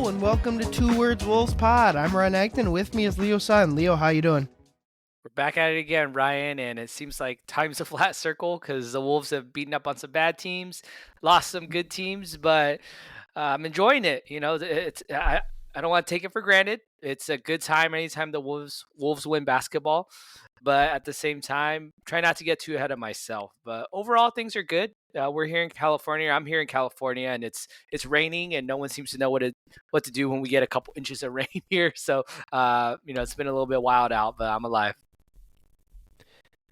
Hello and welcome to Two Words Wolves Pod. I'm Ryan Eichten. With me is Leo Sun. Leo, how you doing? We're back at it again, Ryan, and it seems like time's a flat circle because the Wolves have beaten up on some bad teams, lost some good teams, but I'm enjoying it. I don't want to take it for granted. It's a good time anytime the Wolves win basketball, but at the same time, try not to get too ahead of myself. But overall, things are good. We're here in California. I'm here in California, and it's raining, and no one seems to know what to do when we get a couple inches of rain here. So it's been a little bit wild out, but I'm alive.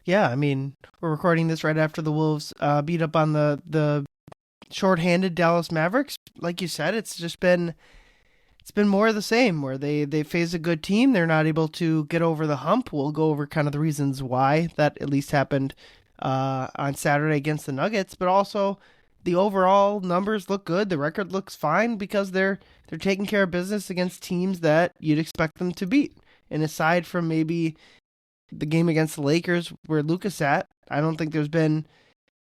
Yeah, I mean, we're recording this right after the Wolves beat up on the shorthanded Dallas Mavericks. Like you said, it's been more of the same, where they face a good team, they're not able to get over the hump. We'll go over kind of the reasons why that at least happened on Saturday against the Nuggets, but also the overall numbers look good. The record looks fine because they're taking care of business against teams that you'd expect them to beat. And aside from maybe the game against the Lakers where Luka's at, I don't think there's been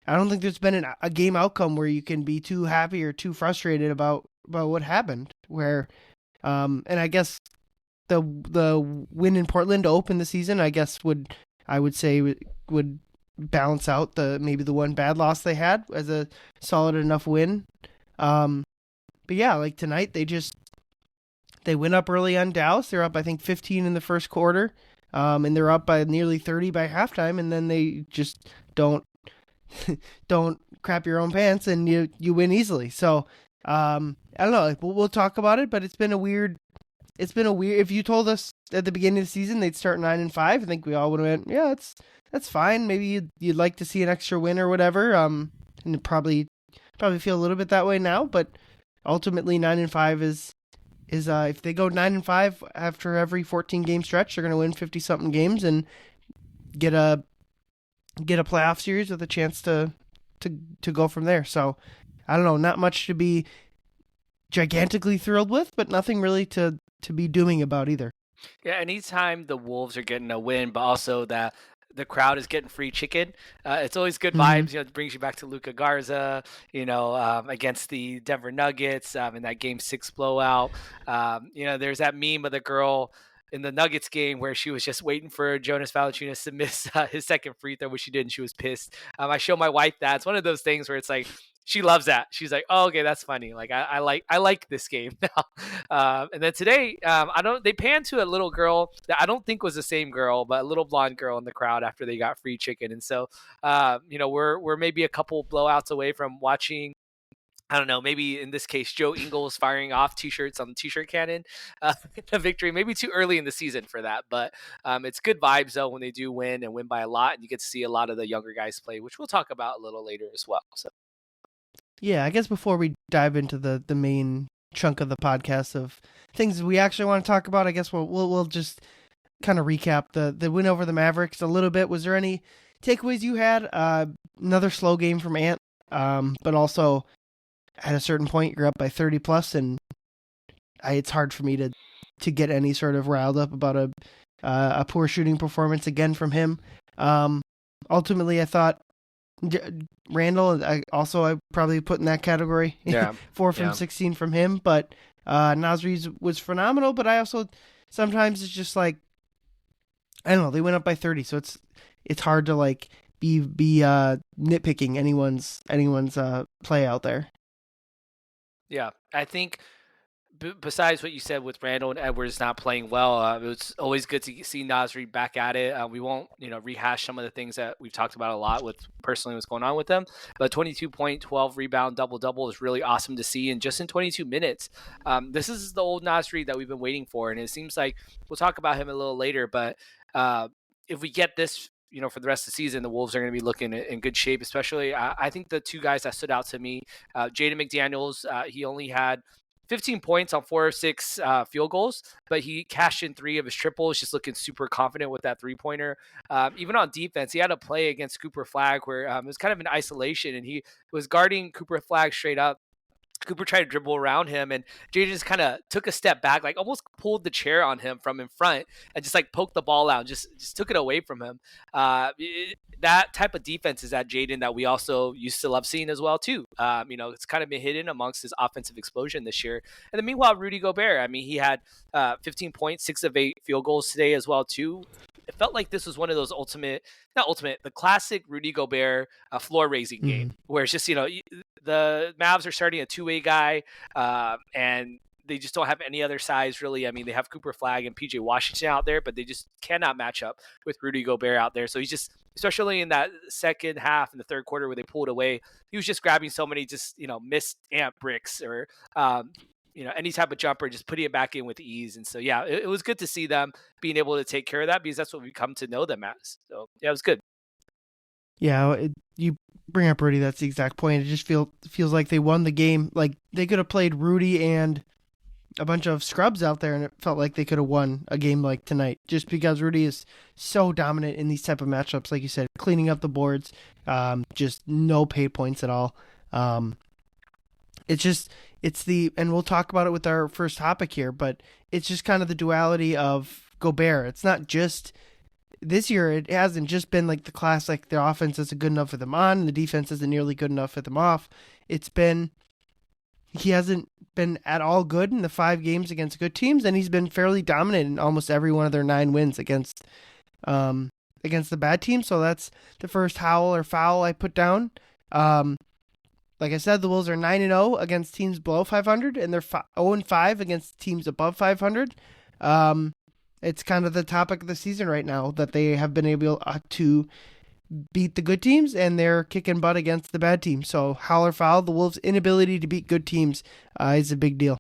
a game outcome where you can be too happy or too frustrated about what happened. Where, and I guess the win in Portland to open the season, I would say would balance out maybe the one bad loss they had as a solid enough win. But yeah, like tonight they went up early on Dallas. They're up I think 15 in the first quarter. And they're up by nearly 30 by halftime, and then they just don't crap your own pants, and you win easily. So I don't know. Like, we'll talk about it, but it's been a weird. If you told us at the beginning of the season they'd start 9-5, I think we all would have went, yeah, that's fine. Maybe you'd like to see an extra win or whatever. And probably feel a little bit that way now, but ultimately 9-5 is if they go 9-5 after every 14 game stretch, they're going to win 50 something games and get a playoff series with a chance to go from there. So I don't know, not much to be gigantically thrilled with, but nothing really to be dooming about either. Yeah, anytime the Wolves are getting a win, but also that the crowd is getting free chicken. It's always good vibes. It brings you back to Luka Garza, against the Denver Nuggets in that Game 6 blowout. There's that meme of the girl in the Nuggets game where she was just waiting for Jonas Valanciunas to miss his second free throw, which she did, and she was pissed. I show my wife that. It's one of those things where it's like, she loves that. She's like, "Oh, okay, that's funny. Like, I like this game now." And then today, they panned to a little girl that I don't think was the same girl, but a little blonde girl in the crowd after they got free chicken. And so, we're maybe a couple blowouts away from watching. I don't know, maybe in this case, Joe Ingles firing off T-shirts on the T-shirt cannon, a victory. Maybe too early in the season for that, but it's good vibes though when they do win and win by a lot, and you get to see a lot of the younger guys play, which we'll talk about a little later as well. So. Yeah, I guess before we dive into the main chunk of the podcast of things we actually want to talk about, I guess we'll just kind of recap the win over the Mavericks a little bit. Was there any takeaways you had? Another slow game from Ant, but also at a certain point you're up by 30 plus, and it's hard for me to get any sort of riled up about a poor shooting performance again from him. Ultimately, I thought Randall, I probably put in that category. Yeah. 4 from 16 from him, but Naz Reid was phenomenal. But I also sometimes it's just like, I don't know, they went up by 30, so it's hard to like be nitpicking anyone's play out there. Yeah, I think besides what you said with Randall and Edwards not playing well, it was always good to see Naz Reid back at it. We won't, rehash some of the things that we've talked about a lot with personally what's going on with them. But 22 point, 12 rebound, double-double is really awesome to see. And just in 22 minutes, this is the old Naz Reid that we've been waiting for. And it seems like we'll talk about him a little later. But if we get this, for the rest of the season, the Wolves are going to be looking in good shape, especially I think the two guys that stood out to me, Jaden McDaniels, he only had 15 points on 4 of 6 field goals, but he cashed in 3 of his triples, just looking super confident with that three-pointer. Even on defense, he had a play against Cooper Flagg where it was kind of an isolation, and he was guarding Cooper Flagg straight up. Cooper tried to dribble around him, and Jaden just kind of took a step back, like almost pulled the chair on him from in front, and just like poked the ball out, and just took it away from him. That type of defense is at Jaden that we also used to love seeing as well too. It's kind of been hidden amongst his offensive explosion this year. And then meanwhile, Rudy Gobert, I mean, he had 15 points, 6 of 8 field goals today as well too. It felt like this was one of those the classic Rudy Gobert floor raising game, where it's just, the Mavs are starting a two-way guy, and they just don't have any other size, really. I mean, they have Cooper Flagg and PJ Washington out there, but they just cannot match up with Rudy Gobert out there. So he's just, especially in that second half in the third quarter where they pulled away, he was just grabbing so many missed amp bricks or any type of jumper, just putting it back in with ease. And so, yeah, it was good to see them being able to take care of that, because that's what we come to know them as. So, yeah, it was good. Yeah, you bring up Rudy. That's the exact point. It just feels like they won the game. Like, they could have played Rudy and a bunch of scrubs out there, and it felt like they could have won a game like tonight, just because Rudy is so dominant in these type of matchups. Like you said, cleaning up the boards, just no pay points at all. And we'll talk about it with our first topic here, but it's just kind of the duality of Gobert. It's not just this year. It hasn't just been like the classic, the offense isn't good enough for them on, and the defense isn't nearly good enough for them off. He hasn't been at all good in the 5 games against good teams, and he's been fairly dominant in almost every one of their 9 wins against the bad team. So that's the first howl or foul I put down. Like I said, the Wolves are 9-0 against teams below 500, and they're 0-5 against teams above 500. It's kind of the topic of the season right now, that they have been able to beat the good teams, and they're kicking butt against the bad teams. So, howl or foul, the Wolves' inability to beat good teams is a big deal.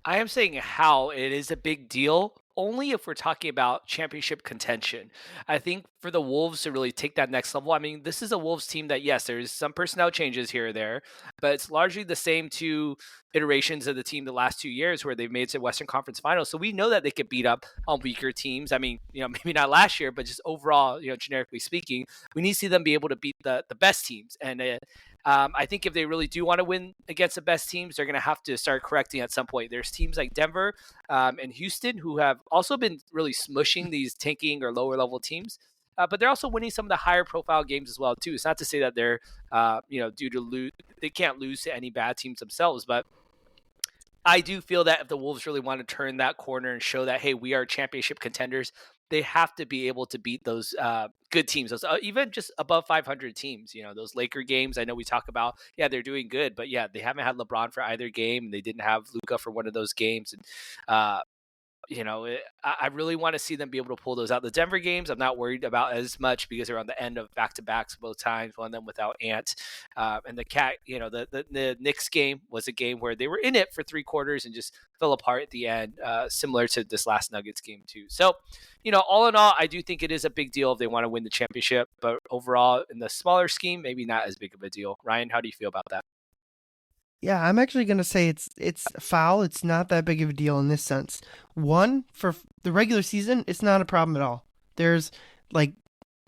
I am saying how it is a big deal only if we're talking about championship contention. I think for the Wolves to really take that next level, I mean, this is a Wolves team that, yes, there's some personnel changes here or there, but it's largely the same 2 iterations of the team the last 2 years where they've made it to Western Conference Finals. So we know that they could beat up on weaker teams. I mean, maybe not last year, but just overall, generically speaking, we need to see them be able to beat the best teams. And I think if they really do want to win against the best teams, they're going to have to start correcting at some point. There's teams like Denver and Houston who have also been really smushing these tanking or lower level teams. But they're also winning some of the higher profile games as well, too. It's not to say that they're, due to they can't lose to any bad teams themselves. But I do feel that if the Wolves really want to turn that corner and show that, hey, we are championship contenders, they have to be able to beat those good teams, those even just above 500 teams. Those Laker games, I know we talk about, yeah, they're doing good, but yeah, they haven't had LeBron for either game, and they didn't have Luka for one of those games. And I really want to see them be able to pull those out. The Denver games, I'm not worried about as much because they're on the end of back-to-backs both times, one of them without Ant. And the Knicks game was a game where they were in it for 3 quarters and just fell apart at the end, similar to this last Nuggets game too. So, all in all, I do think it is a big deal if they want to win the championship, but overall in the smaller scheme, maybe not as big of a deal. Ryan, how do you feel about that? Yeah, I'm actually going to say it's foul. It's not that big of a deal in this sense. One, for the regular season, it's not a problem at all. There's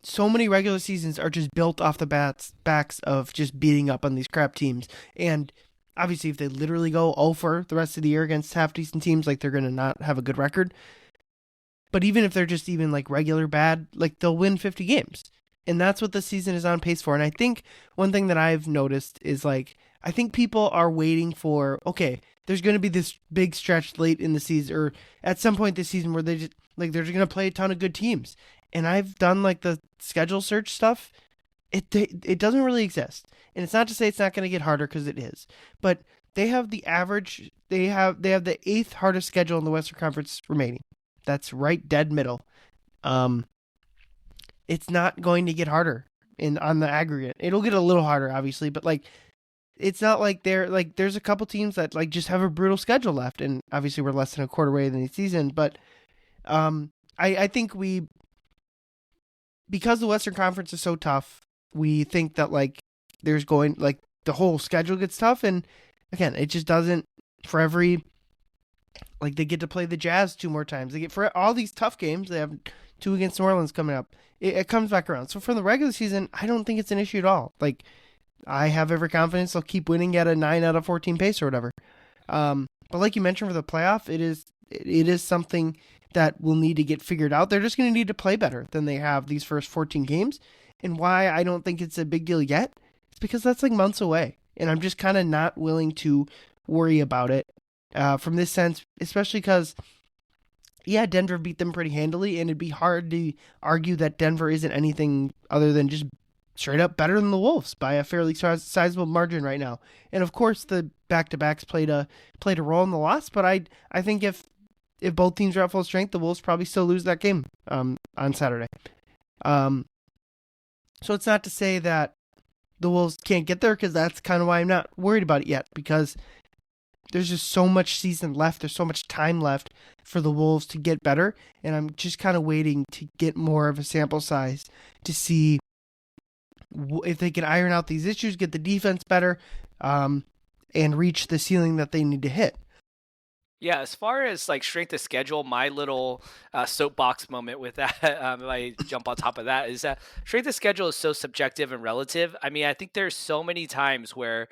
so many regular seasons are just built off the backs of just beating up on these crap teams. And obviously, if they literally go 0 for the rest of the year against half decent teams, they're going to not have a good record. But even if they're just even regular bad, they'll win 50 games. And that's what the season is on pace for. And I think one thing that I've noticed is I think people are waiting for, okay, there's going to be this big stretch late in the season or at some point this season where they just they're going to play a ton of good teams. And I've done the schedule search stuff. It doesn't really exist. And it's not to say it's not going to get harder, because it is. But they have the average, they have the 8th hardest schedule in the Western Conference remaining. That's right dead middle. It's not going to get harder on the aggregate. It'll get a little harder, obviously, but it's not there's a couple teams that just have a brutal schedule left, and obviously we're less than a quarter way in the season. But I think because the Western Conference is so tough, we think that there's going the whole schedule gets tough, and again, it just doesn't. For every they get to play the Jazz 2 more times. They get for all these tough games. They have 2 against New Orleans coming up. It comes back around. So for the regular season, I don't think it's an issue at all. I have every confidence they'll keep winning at a 9 out of 14 pace or whatever. But like you mentioned for the playoff, it is something that will need to get figured out. They're just going to need to play better than they have these first 14 games. And why I don't think it's a big deal yet, it's because that's like months away. And I'm just kind of not willing to worry about it from this sense, especially because, yeah, Denver beat them pretty handily, and it'd be hard to argue that Denver isn't anything other than just straight up better than the Wolves by a fairly sizable margin right now. And of course, the back-to-backs played a role in the loss, but I think if both teams are at full strength, the Wolves probably still lose that game on Saturday. So it's not to say that the Wolves can't get there, because that's kind of why I'm not worried about it yet, because there's just so much season left. There's so much time left for the Wolves to get better, and I'm just kind of waiting to get more of a sample size to see if they can iron out these issues, get the defense better, and reach the ceiling that they need to hit. Yeah, as far as like strength of schedule, my little soapbox moment with that, if I jump on top of that, is that strength of schedule is so subjective and relative. I mean, I think there's so many times where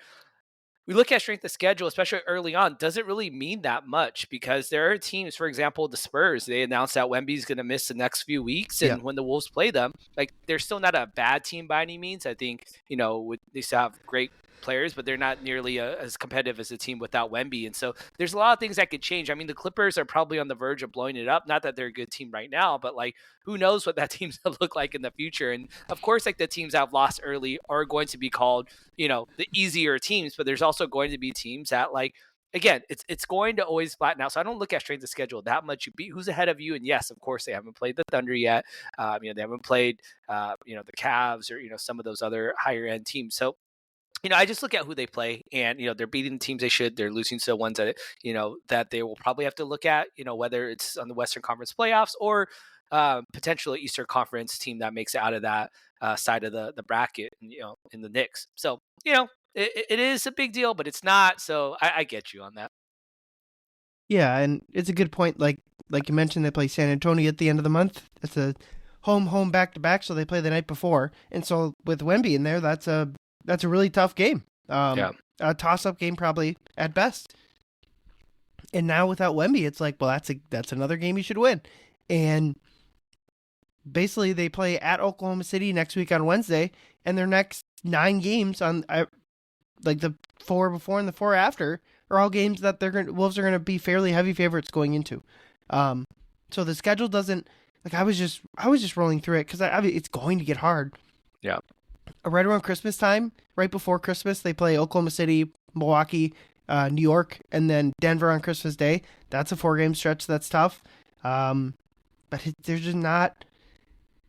we look at strength of schedule, especially early on, doesn't really mean that much, because there are teams, for example, the Spurs, they announced that Wemby's going to miss the next few weeks. And when the Wolves play them, like, they're still not a bad team by any means. I think, they still have great players, but they're not nearly as competitive as a team without Wemby. And so there's a lot of things that could change. I mean, the Clippers are probably on the verge of blowing it up. Not that they're a good team right now, but like, who knows what that team's going to look like in the future. And of course, like, the teams that have lost early are going to be called, the easier teams, but there's also going to be teams that, like, again, it's going to always flatten out. So I don't look at strength of schedule that much. You beat who's ahead of you. And yes, of course, they haven't played the Thunder yet. They haven't played, the Cavs or, some of those other higher end teams. So, I just look at who they play, and, they're beating the teams they should. They're losing to the ones that, that they will probably have to look at, whether it's on the Western Conference playoffs or potentially Eastern Conference team that makes it out of that side of the bracket, in the Knicks. So, it is a big deal, but it's not. So I get you on that. Yeah, and it's a good point. Like you mentioned, they play San Antonio at the end of the month. It's a home back-to-back, so they play the night before. And so with Wemby in there, that's a really tough game. A toss-up game probably at best. And now without Wemby, it's like, well, that's another game you should win. And basically, they play at Oklahoma City next week on Wednesday, and their next 9 games on like the 4 before and the 4 after are all games that Wolves are going to be fairly heavy favorites going into. So the schedule doesn't, like, I was just rolling through it because it's going to get hard. Yeah. Right around Christmas time, right before Christmas, they play Oklahoma City, Milwaukee, New York, and then Denver on Christmas Day. That's a 4-game stretch. That's tough. But there's just not.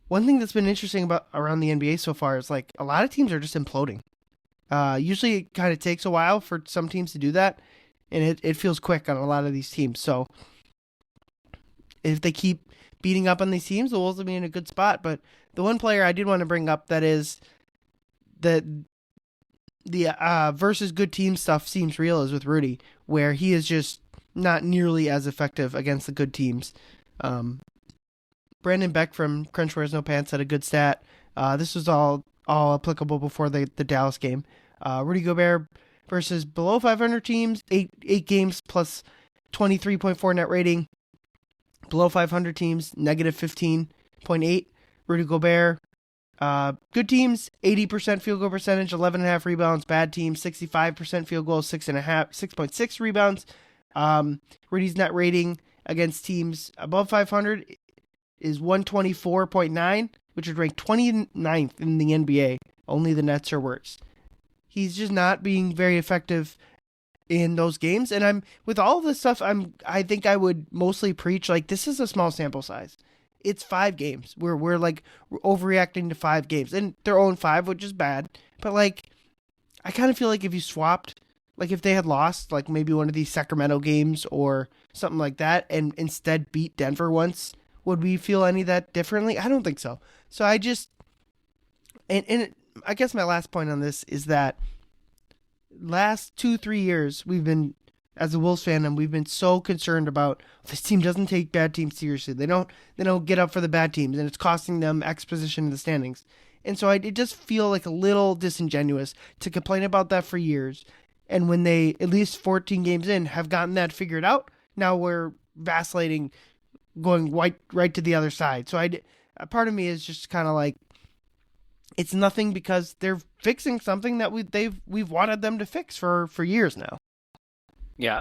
One thing that's been interesting about around the NBA so far is, like, a lot of teams are just imploding. Usually it kind of takes a while for some teams to do that, and it feels quick on a lot of these teams. So if they keep beating up on these teams, the Wolves will be in a good spot. But the one player I did want to bring up that is that the versus good team stuff seems real is with Rudy, where he is just not nearly as effective against the good teams. Brandon Beck from Crunch Wears No Pants had a good stat. This was all applicable before the Dallas game. Rudy Gobert versus below 500 teams, 8 games plus 23.4 net rating. Below 500 teams, negative 15.8. Rudy Gobert, good teams, 80% field goal percentage, 11.5 rebounds. Bad teams, 65% field goal, 6.6 rebounds. Rudy's net rating against teams above 500 is 124.9, which would rank 29th in the NBA. Only the Nets are worse. He's just not being very effective in those games. And with all of this stuff, I think I would mostly preach, like, this is a small sample size. It's 5 games. We're overreacting to 5 games, and their own 5, which is bad. But, like, I kind of feel like if you swapped, like, if they had lost, like, maybe one of these Sacramento games or something like that, and instead beat Denver once, would we feel any of that differently? I don't think so. So I just, and I guess my last point on this is that last 2-3 years, we've been, as a Wolves fandom, we've been so concerned about this team doesn't take bad teams seriously. They don't get up for the bad teams, and it's costing them X position in the standings. And so it just feel like a little disingenuous to complain about that for years. And when they, at least 14 games in, have gotten that figured out, now we're vacillating, going right to the other side. So a part of me is just kind of like, it's nothing because they're fixing something that we've wanted them to fix for years now. Yeah,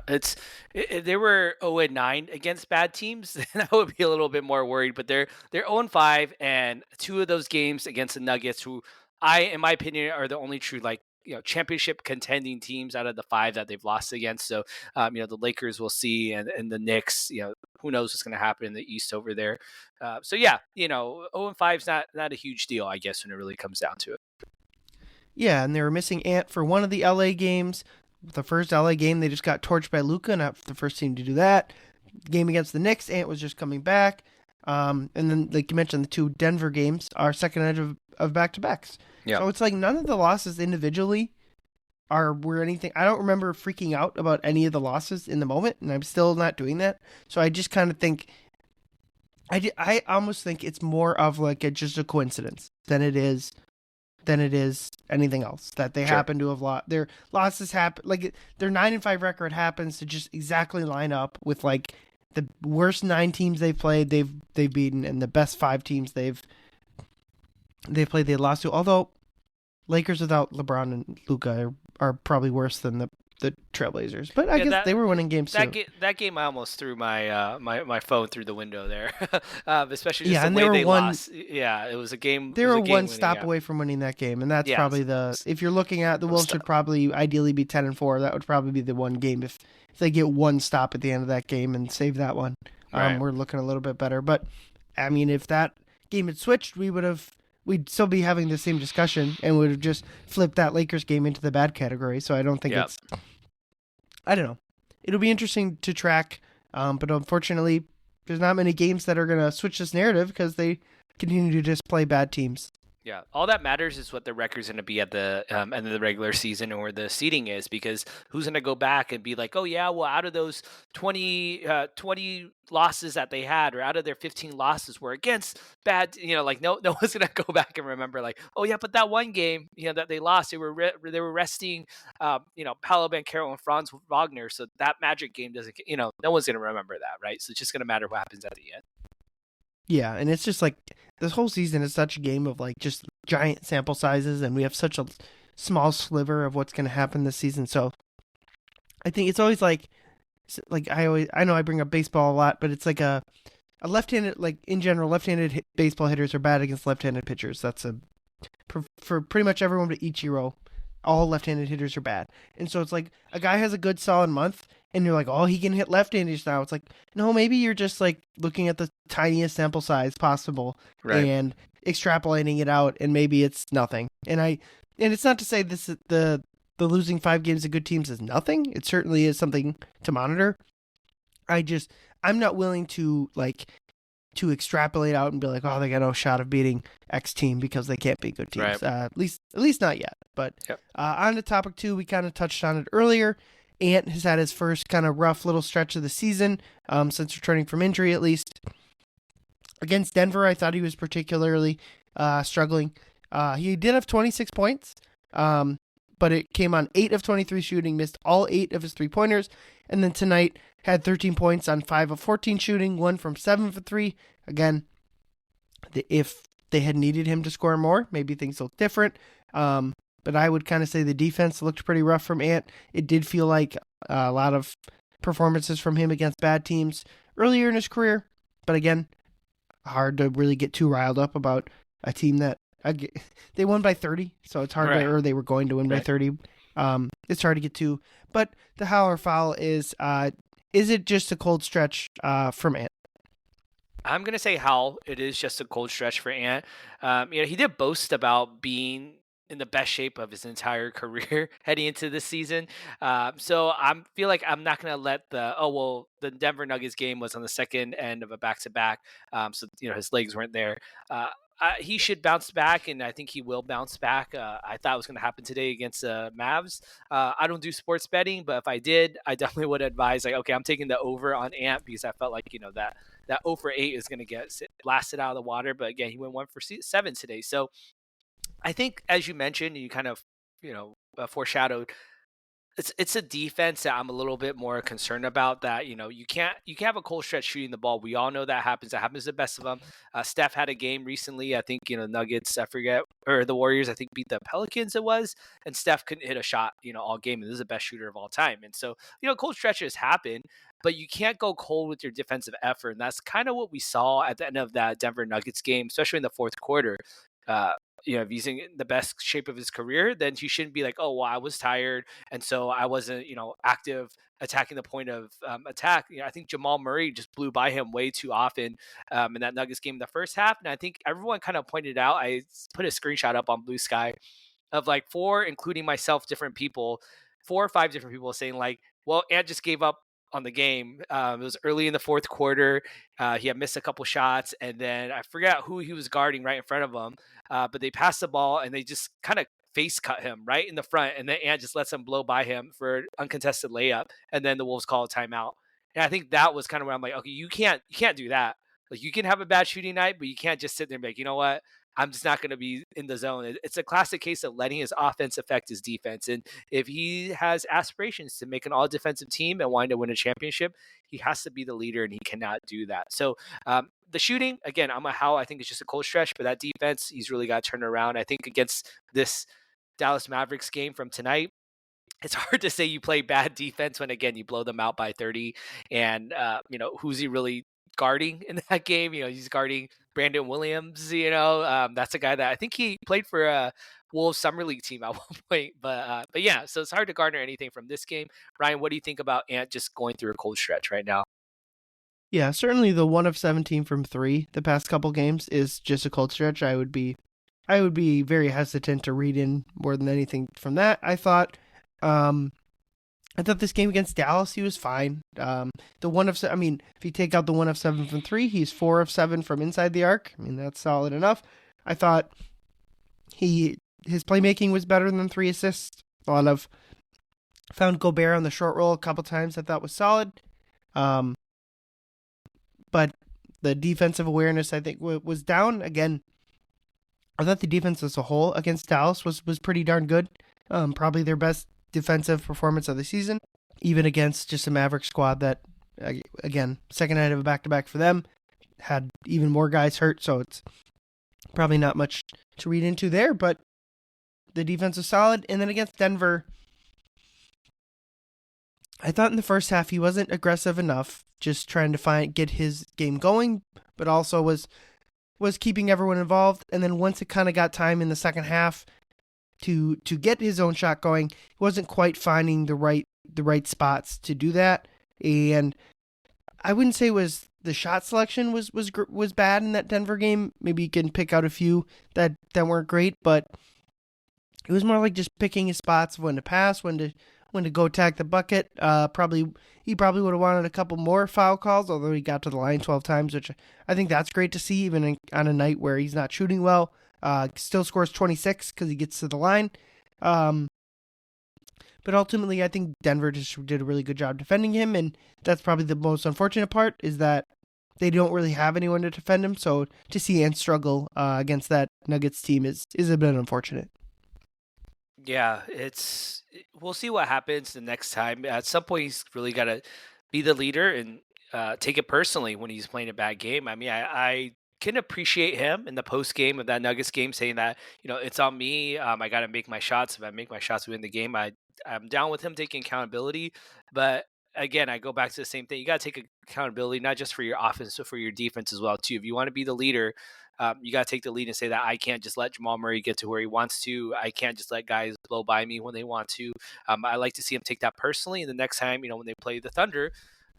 they were 0-9 against bad teams, then I would be a little bit more worried. But they're 0-5, and two of those games against the Nuggets, who in my opinion, are the only true championship contending teams out of the five that they've lost against. So the Lakers will see, and the Knicks, who knows what's going to happen in the East over there. So yeah, 0-5 is not a huge deal, I guess, when it really comes down to it. Yeah, and they were missing Ant for one of the LA games. The first LA game, they just got torched by Luka, not the first team to do that. Game against the Knicks, Ant was just coming back. And then, like you mentioned, the two Denver games are second edge of back-to-backs. Yeah. So it's like none of the losses individually were anything. I don't remember freaking out about any of the losses in the moment, and I'm still not doing that. So I just kind of think, I almost think it's more of like just a coincidence than it is anything else, that they happen to have lost. Their losses happen, like their 9-5 record happens to just exactly line up with like the worst 9 teams they've played, they've beaten, and the best 5 teams they've played they lost to. Although Lakers without LeBron and Luka are probably worse than the Trailblazers, but I guess they were winning games too. That game, I almost threw my my phone through the window there, especially just and the way they won, lost. Yeah, it was a game. They were one stop away from winning that game, and that's probably if you're looking at the Wolves should probably ideally be 10-4. That would probably be the one game if they get one stop at the end of that game and save that one. Right. We're looking a little bit better, but I mean, if that game had switched, we'd still be having the same discussion and would have just flipped that Lakers game into the bad category. So I don't think I don't know. It'll be interesting to track, but unfortunately, there's not many games that are going to switch this narrative because they continue to just play bad teams. Yeah, all that matters is what the record's going to be at the end of the regular season, or the seeding is, because who's going to go back and be like, oh yeah, well, out of those 20 losses that they had, or out of their 15 losses were against bad, no one's going to go back and remember like, oh yeah, but that one game, that they lost, they were resting, Paolo Banchero and Franz Wagner, so that Magic game doesn't, no one's going to remember that, right? So it's just going to matter what happens at the end. Yeah, and it's just like this whole season is such a game of like just giant sample sizes, and we have such a small sliver of what's going to happen this season. So I think it's always like I know I bring up baseball a lot, but it's like a left-handed, like in general, left-handed baseball hitters are bad against left-handed pitchers. That's for pretty much everyone but Ichiro. All left-handed hitters are bad. And so it's like a guy has a good solid month and you're like, oh, he can hit left-handers now. It's like, no, maybe you're just like looking at the tiniest sample size possible, right, and extrapolating it out, and maybe it's nothing. And it's not to say this is the losing 5 games of good teams is nothing. It certainly is something to monitor. I'm not willing to extrapolate out and be like, oh, they got no shot of beating X team because they can't beat good teams. Right. At least not yet. But on to topic 2, we kind of touched on it earlier. Ant has had his first kind of rough little stretch of the season since returning from injury, at least. Against Denver, I thought he was particularly struggling. He did have 26 points, but it came on 8 of 23 shooting, missed all 8 of his 3-pointers, and then tonight had 13 points on 5 of 14 shooting, 1 from 7 for 3. Again, if they had needed him to score more, maybe things look different. But I would kind of say the defense looked pretty rough from Ant. It did feel like a lot of performances from him against bad teams earlier in his career. But again, hard to really get too riled up about a team that they won by 30. So it's hard or they were going to win by 30. It's hard to get to. But the howl or foul is it just a cold stretch from Ant? I'm going to say howl. It is just a cold stretch for Ant. He did boast about being in the best shape of his entire career heading into this season. So I feel like I'm not going to let the Denver Nuggets game was on the second end of a back-to-back. So, his legs weren't there. He should bounce back, and I think he will bounce back. I thought it was going to happen today against the Mavs. I don't do sports betting, but if I did, I definitely would advise, okay, I'm taking the over on Ant, because I felt like, that 0 for 8 is going to get blasted out of the water. But again, he went 1 for 7 today. So I think, as you mentioned, you kind of, foreshadowed, it's a defense that I'm a little bit more concerned about. That you can't have a cold stretch shooting the ball. We all know that happens. That happens to the best of them. Steph had a game recently. I think Nuggets. I forget, or the Warriors. I think beat the Pelicans. It was, and Steph couldn't hit a shot. All game. And this is the best shooter of all time. And so cold stretches happen, but you can't go cold with your defensive effort. And that's kind of what we saw at the end of that Denver Nuggets game, especially in the fourth quarter. Uh, if he's in the best shape of his career, then he shouldn't be like, oh, well, I was tired, and so I wasn't, active attacking the point of attack. I think Jamal Murray just blew by him way too often in that Nuggets game in the first half, and I think everyone kind of pointed out. I put a screenshot up on Blue Sky of like four, including myself, different people, 4 or 5 different people saying like, well, Ant just gave up on the game. It was early in the fourth quarter. He had missed a couple shots, and then I forgot who he was guarding right in front of him. But they passed the ball and they just kind of face cut him right in the front, and then Ant just lets him blow by him for an uncontested layup, and then the Wolves call a timeout. And I think that was kind of where I'm like, okay, you can't do that. Like you can have a bad shooting night, but you can't just sit there and be like, you know what? I'm just not going to be in the zone. It's a classic case of letting his offense affect his defense. And if he has aspirations to make an all defensive team and wanting to win a championship, he has to be the leader, and he cannot do that. So, the shooting, again, I'm a how I think it's just a cold stretch, but that defense, he's really got to turn around. I think against this Dallas Mavericks game from tonight, it's hard to say you play bad defense when, again, you blow them out by 30. And, who's he really guarding in that game? He's guarding Brandon Williams. That's a guy that I think he played for a Wolves Summer League team at one point. But yeah, so it's hard to garner anything from this game. Ryan, what do you think about Ant just going through a cold stretch right now? Yeah, certainly the 1 of 17 from 3 the past couple games is just a cold stretch. I would be very hesitant to read in more than anything from that. I thought this game against Dallas, he was fine. If you take out the 1 of 7 from 3, he's 4 of 7 from inside the arc. I mean, that's solid enough. I thought his playmaking was better than 3 assists. Found Gobert on the short roll a couple times I thought was solid. But the defensive awareness, I think, was down. Again, I thought the defense as a whole against Dallas was pretty darn good. Probably their best defensive performance of the season, even against just a Maverick squad that, again, second night of a back-to-back for them, had even more guys hurt, so it's probably not much to read into there, but the defense was solid. And then against Denver, I thought in the first half he wasn't aggressive enough, just trying to get his game going, but also was keeping everyone involved. And then once it kind of got time in the second half to get his own shot going, he wasn't quite finding the right spots to do that. And I wouldn't say the shot selection was bad in that Denver game. Maybe you can pick out a few that weren't great, but it was more like just picking his spots of when to pass, when to go attack the bucket. He probably would have wanted a couple more foul calls, although he got to the line 12 times, which I think that's great to see, even on a night where he's not shooting well. Still scores 26 because he gets to the line. But ultimately, I think Denver just did a really good job defending him, and that's probably the most unfortunate part, is that they don't really have anyone to defend him. So to see Ant struggle against that Nuggets team is a bit unfortunate. Yeah, we'll see what happens the next time. At some point, he's really got to be the leader and take it personally when he's playing a bad game. I mean, I can appreciate him in the post game of that Nuggets game saying that it's on me. I got to make my shots. If I make my shots, we win the game. I'm down with him taking accountability, but again, I go back to the same thing. You got to take accountability not just for your offense, but for your defense as well too. If you want to be the leader, you got to take the lead and say that I can't just let Jamal Murray get to where he wants to. I can't just let guys blow by me when they want to. I like to see him take that personally. And the next time, when they play the Thunder,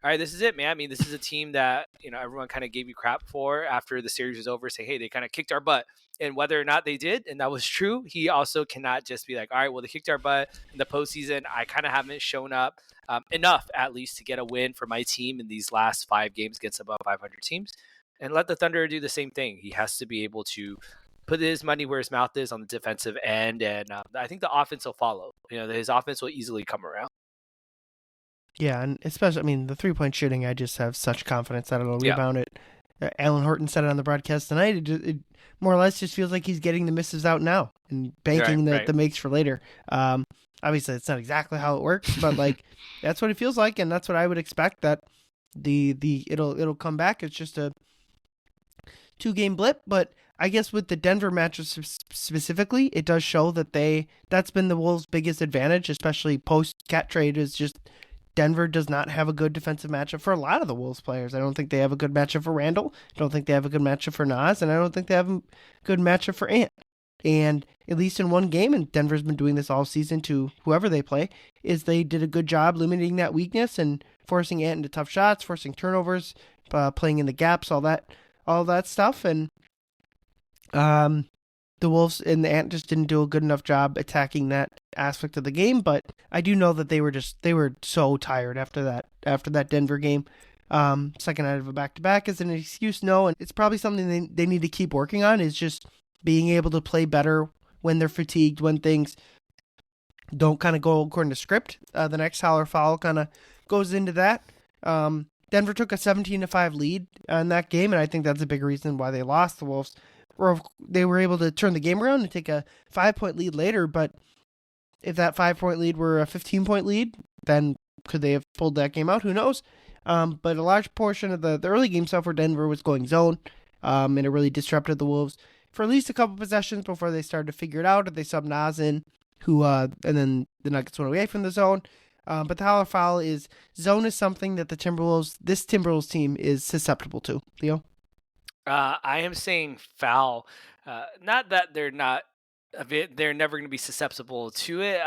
all right, this is it, man. I mean, this is a team that, everyone kind of gave you crap for after the series was over. Say, hey, they kind of kicked our butt. And whether or not they did, and that was true, he also cannot just be like, all right, well, they kicked our butt in the postseason. I kind of haven't shown up enough, at least, to get a win for my team in these last 5 games against above 500 teams. And let the Thunder do the same thing. He has to be able to put his money where his mouth is on the defensive end. And I think the offense will follow. His offense will easily come around. Yeah, and especially, the 3-point shooting, I just have such confidence that it'll rebound it. Alan Horton said it on the broadcast tonight. It more or less just feels like he's getting the misses out now and Right, banking right. the makes for later. Obviously, it's not exactly how it works, but like that's what it feels like, and that's what I would expect. That it'll come back. It's just a 2 game blip, but I guess with the Denver matchup specifically, it does show that that's been the Wolves' biggest advantage, especially post cat trade, is just Denver does not have a good defensive matchup for a lot of the Wolves players. I don't think they have a good matchup for Randall. I don't think they have a good matchup for Naz, and I don't think they have a good matchup for Ant. And at least in one game, and Denver's been doing this all season to whoever they play, is they did a good job limiting that weakness and forcing Ant into tough shots, forcing turnovers, playing in the gaps, all that stuff. And um, the Wolves and the Ant just didn't do a good enough job attacking that aspect of the game. But I do know that they were so tired after that Denver game. Second night of a back to back is an excuse, no, and it's probably something they need to keep working on. Is just being able to play better when they're fatigued, when things don't kind of go according to script. The next holler foul kind of goes into that. Denver took a 17-5 lead in that game, and I think that's a big reason why they lost. The Wolves they were able to turn the game around and take a 5-point lead later, but if that 5-point lead were a 15-point lead, then could they have pulled that game out? Who knows? But a large portion of the early game stuff where Denver was going zone, and it really disrupted the Wolves for at least a couple possessions before they started to figure it out. They subbed Naz in, and then the Nuggets went away from the zone. But the holler foul zone is something that this Timberwolves team is susceptible to. Leo? I am saying foul. Not that they're never going to be susceptible to it,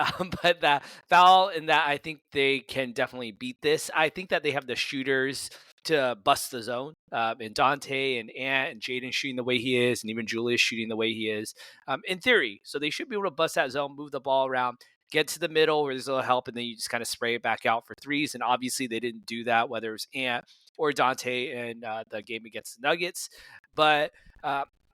but that foul and that I think they can definitely beat this. I think that they have the shooters to bust the zone. And Dante and Ant and Jaden shooting the way he is, and even Julius shooting the way he is, in theory. So they should be able to bust that zone, move the ball around, get to the middle where there's a little help, and then you just kind of spray it back out for threes. And obviously they didn't do that, whether it was Ant or Dante in the game against the Nuggets. But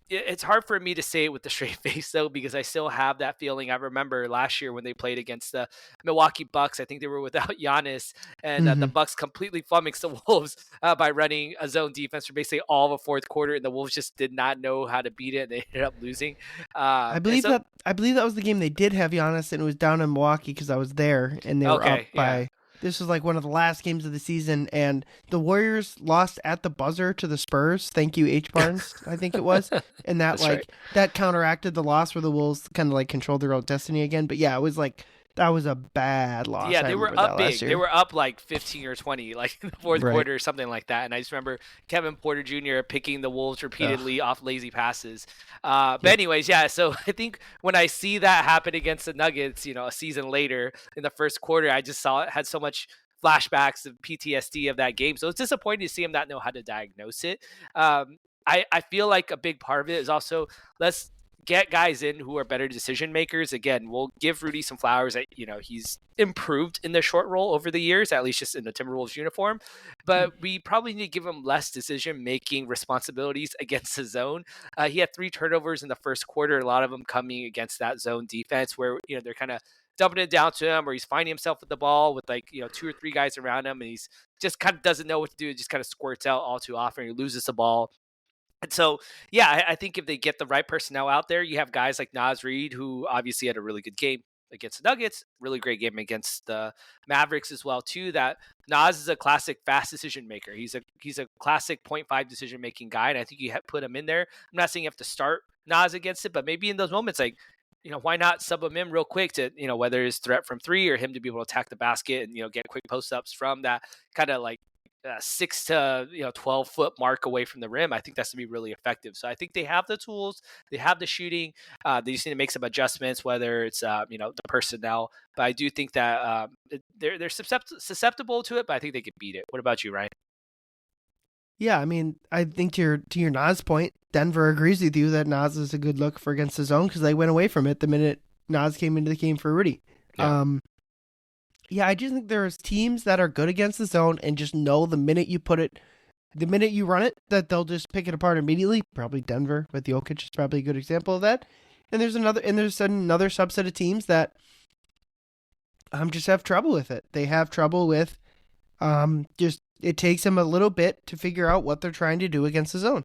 it's hard for me to say it with the straight face though, because I still have that feeling. I remember last year when they played against the Milwaukee Bucks. I think they were without Giannis, and the Mm-hmm. Bucks completely flummoxed the Wolves by running a zone defense for basically all of a fourth quarter, and the Wolves just did not know how to beat it. And they ended up losing. And so, I believe that was the game they did have Giannis, and it was down in Milwaukee because I was there, and they were up okay, yeah, by. This was like one of the last games of the season, and the Warriors lost at the buzzer to the Spurs. Thank you, H Barnes, I think it was, and that that's right. that counteracted the loss where the Wolves kind of like controlled their own destiny again. But yeah, it was like that was a bad loss. Yeah, I they were remember up that last big. They year. were up like 15 or 20, like in the fourth Right. quarter or something like that. And I just remember Kevin Porter Jr. picking the Wolves Ugh. repeatedly off lazy passes. But Yep. anyways, yeah. So I think when I see that happen against the Nuggets, a season later in the first quarter, I just saw it had so much flashbacks of PTSD of that game. So it's disappointing to see him not know how to diagnose it. I feel like a big part of it is also let's get guys in who are better decision makers. Again, we'll give Rudy some flowers that he's improved in the short role over the years, at least just in the Timberwolves uniform. But we probably need to give him less decision making responsibilities against the zone. He had 3 turnovers in the first quarter, a lot of them coming against that zone defense, where they're kind of dumping it down to him, or he's finding himself with the ball with 2 or 3 guys around him, and he's just kind of doesn't know what to do. It just kind of squirts out all too often. He loses the ball. And so, yeah, I think if they get the right personnel out there, you have guys like Naz Reid, who obviously had a really good game against the Nuggets, really great game against the Mavericks as well too. That Naz is a classic fast decision maker. He's a classic point 0.5 decision making guy, and I think you put him in there. I'm not saying you have to start Naz against it, but maybe in those moments, like why not sub him in real quick to whether it's threat from 3 or him to be able to attack the basket and get quick post ups from that kind of like 6 to 12-foot mark away from the rim. I think that's to be really effective. So I think they have the tools, they have the shooting. They just need to make some adjustments, whether it's the personnel. But I do think that they're susceptible to it. But I think they could beat it. What about you, Ryan? Yeah, I mean, I think to your Nas point, Denver agrees with you that Nas is a good look for against the zone because they went away from it the minute Nas came into the game for Rudy. Yeah. Yeah, I just think there's teams that are good against the zone and just know the minute you run it, that they'll just pick it apart immediately. Probably Denver with Jokic is probably a good example of that. And there's another subset of teams that just have trouble with it. They have trouble with just it takes them a little bit to figure out what they're trying to do against the zone.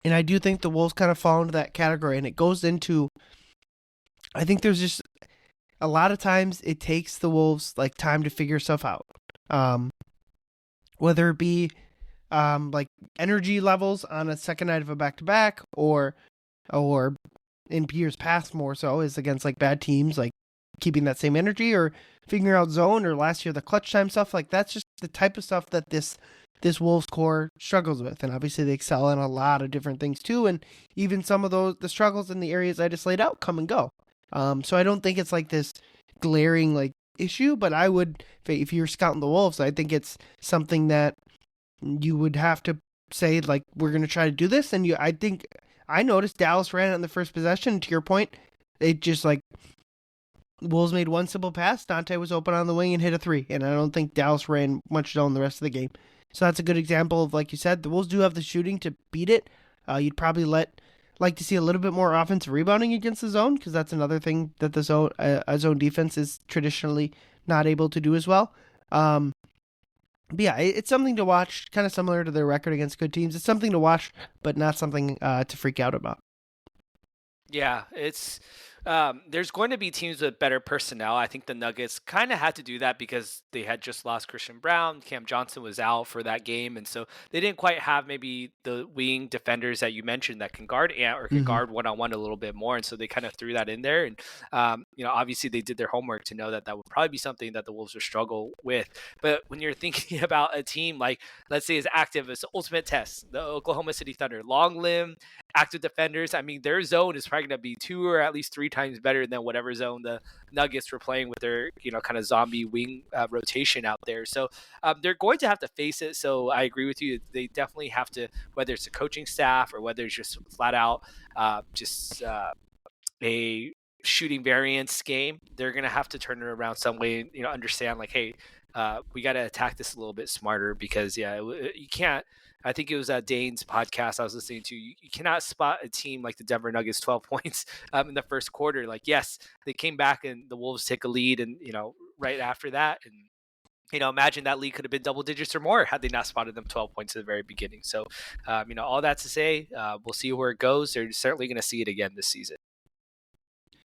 And I do think the Wolves kind of fall into that category, and it goes into, I think there's just a lot of times it takes the Wolves like time to figure stuff out. Whether it be like energy levels on a second night of a back-to-back, or in years past more so is against like bad teams, like keeping that same energy or figuring out zone, or last year the clutch time stuff. Like that's just the type of stuff that this Wolves core struggles with, and obviously they excel in a lot of different things too. And even some of the struggles in the areas I just laid out come and go. So I don't think it's like this glaring like issue, but I would, if you're scouting the Wolves, I think it's something that you would have to say like, we're going to try to do this. And I think I noticed Dallas ran it in the first possession. To your point, it just like Wolves made one simple pass. Dante was open on the wing and hit a three, and I don't think Dallas ran much zone the rest of the game. So that's a good example of, like you said, the Wolves do have the shooting to beat it. You'd probably like to see a little bit more offensive rebounding against the zone, because that's another thing that the zone defense is traditionally not able to do as well. But yeah, it's something to watch, kind of similar to their record against good teams. It's something to watch, but not something to freak out about. Yeah, it's there's going to be teams with better personnel. I think the Nuggets kind of had to do that because they had just lost Christian Brown. Cam Johnson was out for that game, and so they didn't quite have maybe the wing defenders that you mentioned that can guard Ant or can guard one-on-one a little bit more. And so they kind of threw that in there. And obviously they did their homework to know that that would probably be something that the Wolves would struggle with. But when you're thinking about a team like, let's say, as active as Ultimate Test, the Oklahoma City Thunder, long limb, active defenders, I mean, their zone is probably going to be 2 or at least 3 times better than whatever zone the Nuggets were playing with their, kind of zombie wing rotation out there. So they're going to have to face it. So I agree with you. They definitely have to, whether it's a coaching staff or whether it's just flat out a shooting variance game, they're going to have to turn it around some way, understand like, hey, we got to attack this a little bit smarter, because you can't. I think it was Dane's podcast I was listening to. You cannot spot a team like the Denver Nuggets 12 points in the first quarter. Like, yes, they came back and the Wolves take a lead, and right after that, and imagine that lead could have been double digits or more had they not spotted them 12 points at the very beginning. So, all that to say, we'll see where it goes. They're certainly going to see it again this season.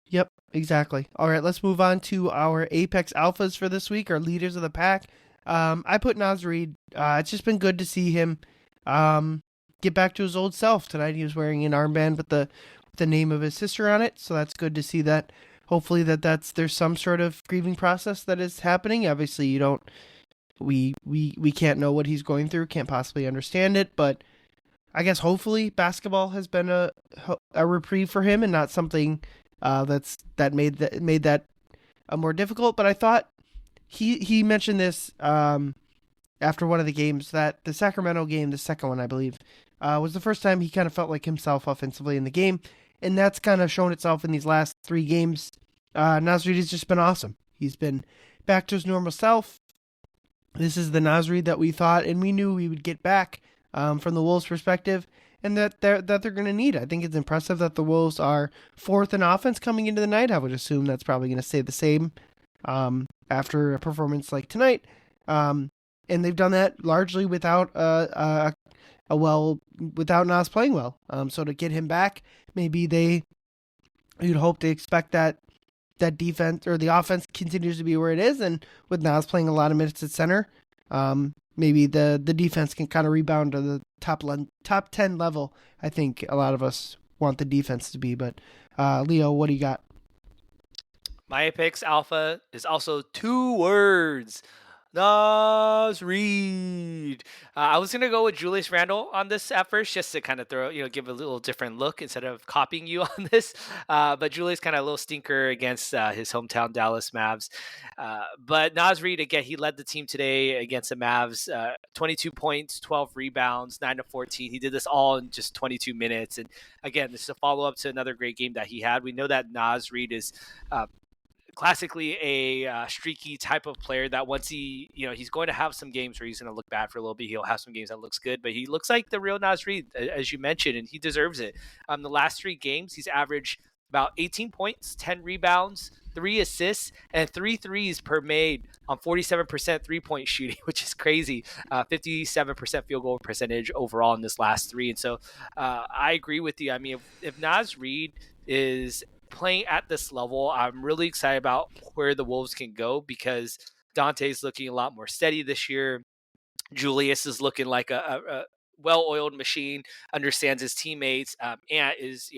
Yep, exactly. All right, let's move on to our Apex Alphas for this week, our leaders of the pack. I put Naz Reid. It's just been good to see him get back to his old self. Tonight he was wearing an armband with the name of his sister on it, so that's good to see that. Hopefully there's some sort of grieving process that is happening. Obviously we can't know what he's going through, can't possibly understand it, but I guess hopefully basketball has been a reprieve for him and not something that made that more difficult. But I thought he mentioned this after one of the games, that the Sacramento game, the second one I believe, was the first time he kind of felt like himself offensively in the game, and that's kind of shown itself in these last 3 games. Naz Reid has just been awesome. He's been back to his normal self. This is the Naz Reid that we thought and we knew we would get back from the Wolves' perspective, and that they're going to need. I think it's impressive that the Wolves are 4th in offense coming into the night. I would assume that's probably going to stay the same after a performance like tonight. And they've done that largely without without Naz playing well. So to get him back, maybe you'd hope to expect that defense or the offense continues to be where it is, and with Naz playing a lot of minutes at center, maybe the defense can kind of rebound to the top 10 level. I think a lot of us want the defense to be, but Leo, what do you got? My Apex Alpha is also 2 words. Naz Reid. I was gonna go with Julius Randle on this at first, just to kind of give a little different look instead of copying you on this. But Julius kind of a little stinker against his hometown Dallas Mavs. But Naz Reid, again, he led the team today against the Mavs. 22 points, 12 rebounds, 9 to 14. He did this all in just 22 minutes. And again, this is a follow up to another great game that he had. We know that Naz Reid is classically a streaky type of player that once he's going to have some games where he's going to look bad for a little bit. He'll have some games that looks good, but he looks like the real Naz Reid, as you mentioned, and he deserves it. The last 3 games, he's averaged about 18 points, 10 rebounds, 3 assists, and 3 threes per made on 47% three-point shooting, which is crazy. 57% field goal percentage overall in this last three. And so I agree with you. I mean, if Naz Reid is playing at this level, I'm really excited about where the Wolves can go because Dante's looking a lot more steady this year. Julius is looking like a well-oiled machine, understands his teammates. Ant is,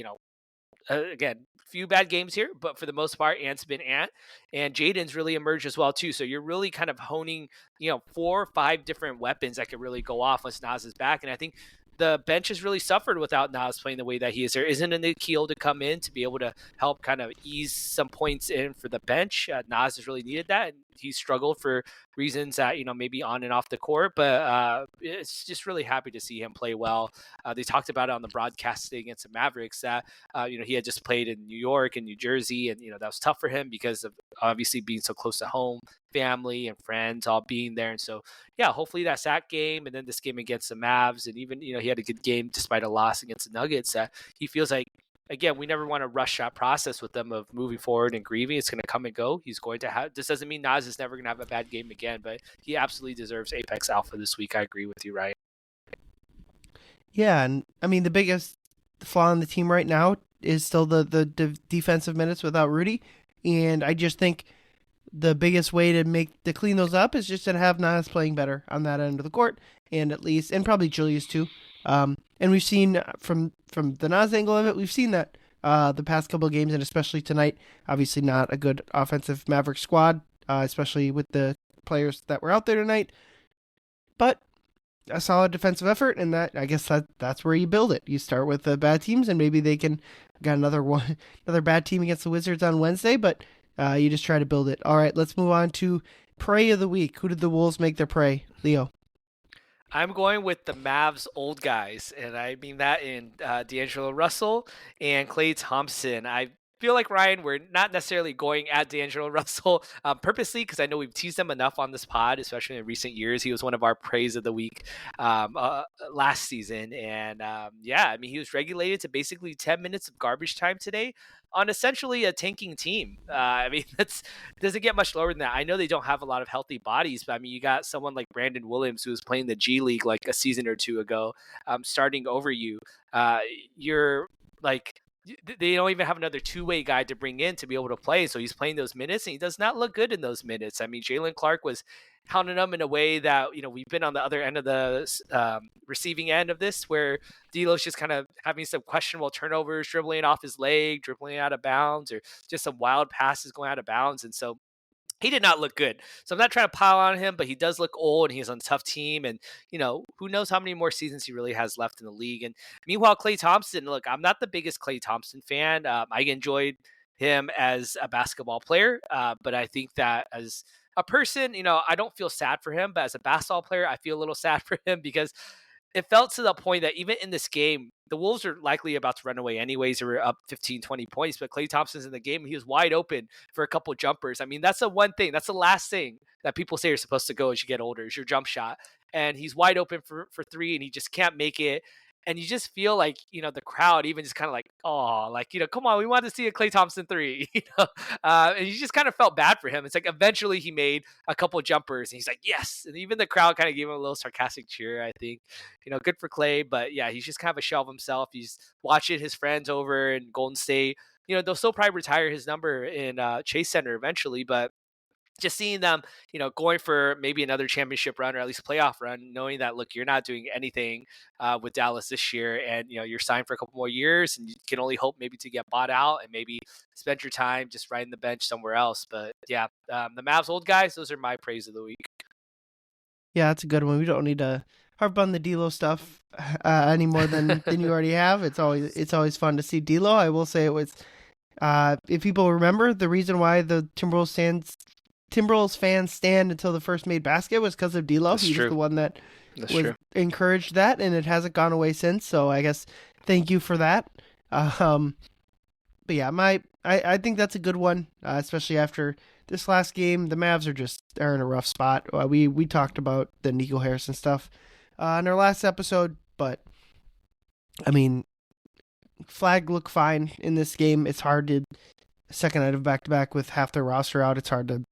again, few bad games here, but for the most part, Ant's been Ant, and Jaden's really emerged as well too. So you're really kind of honing, 4 or 5 different weapons that could really go off once Naz is back. And I think the bench has really suffered without Naz playing the way that he is. There isn't a Nikhil to come in to be able to help kind of ease some points in for the bench. Naz has really needed that, and he struggled for reasons that maybe on and off the court, but it's just really happy to see him play well. They talked about it on the broadcasting against the Mavericks that he had just played in New York and New Jersey, and that was tough for him because of obviously being so close to home, family and friends all being there. And so yeah, hopefully that's that game, and then this game against the Mavs, and even he had a good game despite a loss against the Nuggets. He feels like, again, we never want to rush that process with them of moving forward and grieving. It's going to come and go. He's going to have. This doesn't mean Naz is never going to have a bad game again, but he absolutely deserves Apex Alpha this week. I agree with you, Ryan. Yeah, and I mean the biggest flaw in the team right now is still the defensive minutes without Rudy, and I just think the biggest way to clean those up is just to have Naz playing better on that end of the court, and probably Julius too. And we've seen from the Naz angle of it, we've seen that the past couple of games, and especially tonight. Obviously, not a good offensive Maverick squad, especially with the players that were out there tonight. But a solid defensive effort, and I guess that's where you build it. You start with the bad teams, and maybe they can got another bad team against the Wizards on Wednesday, but you just try to build it. All right, let's move on to Prey of the Week. Who did the Wolves make their prey? Leo. I'm going with the Mavs old guys, and I mean that in D'Angelo Russell and Klay Thompson. I feel like, Ryan, we're not necessarily going at D'Angelo Russell purposely, because I know we've teased him enough on this pod, especially in recent years. He was one of our praise of the week last season. And yeah, I mean, he was regulated to basically 10 minutes of garbage time today on essentially a tanking team. I mean, doesn't get much lower than that. I know they don't have a lot of healthy bodies, but I mean, you got someone like Brandon Williams, who was playing the G League like a season or two ago, starting over you. You're like, they don't even have another two-way guy to bring in to be able to play. So he's playing those minutes, and he does not look good in those minutes. I mean, Jalen Clark was hounding him in a way that, we've been on the other end of the receiving end of this, where D'Lo's just kind of having some questionable turnovers, dribbling off his leg, dribbling out of bounds, or just some wild passes going out of bounds. And so he did not look good. So I'm not trying to pile on him, but he does look old, and he's on a tough team. And, who knows how many more seasons he really has left in the league. And meanwhile, Klay Thompson, look, I'm not the biggest Klay Thompson fan. I enjoyed him as a basketball player, but I think that as a person, I don't feel sad for him. But as a basketball player, I feel a little sad for him because it felt to the point that even in this game, the Wolves are likely about to run away anyways. They were up 15, 20 points, but Klay Thompson's in the game. He was wide open for a couple jumpers. I mean, that's the one thing. That's the last thing that people say you're supposed to go as you get older is your jump shot. And he's wide open for three, and he just can't make it. And you just feel like, the crowd even just kind of like, oh, like, come on, we want to see a Klay Thompson three, and you just kind of felt bad for him. It's like eventually he made a couple jumpers, and he's like, yes. And even the crowd kind of gave him a little sarcastic cheer, I think. Good for Klay, but yeah, he's just kind of a shell of himself. He's watching his friends over in Golden State. They'll still probably retire his number in Chase Center eventually, but just seeing them, going for maybe another championship run or at least a playoff run, knowing that, look, you're not doing anything with Dallas this year, and, you're signed for a couple more years, and you can only hope maybe to get bought out and maybe spend your time just riding the bench somewhere else. But yeah, the Mavs old guys, those are my praise of the week. Yeah, that's a good one. We don't need to harp on the D'Lo stuff any more than you already have. It's always fun to see D'Lo. I will say it was, if people remember, the reason why the Timberwolves fans stand until the first made basket was because of D'Lo. He was the one that encouraged that, and it hasn't gone away since. So I guess thank you for that. But yeah, I think that's a good one, especially after this last game. The Mavs are in a rough spot. We talked about the Nico Harrison stuff in our last episode, but I mean, Flag looked fine in this game. It's hard to second night of back-to-back with half their roster out. It's hard to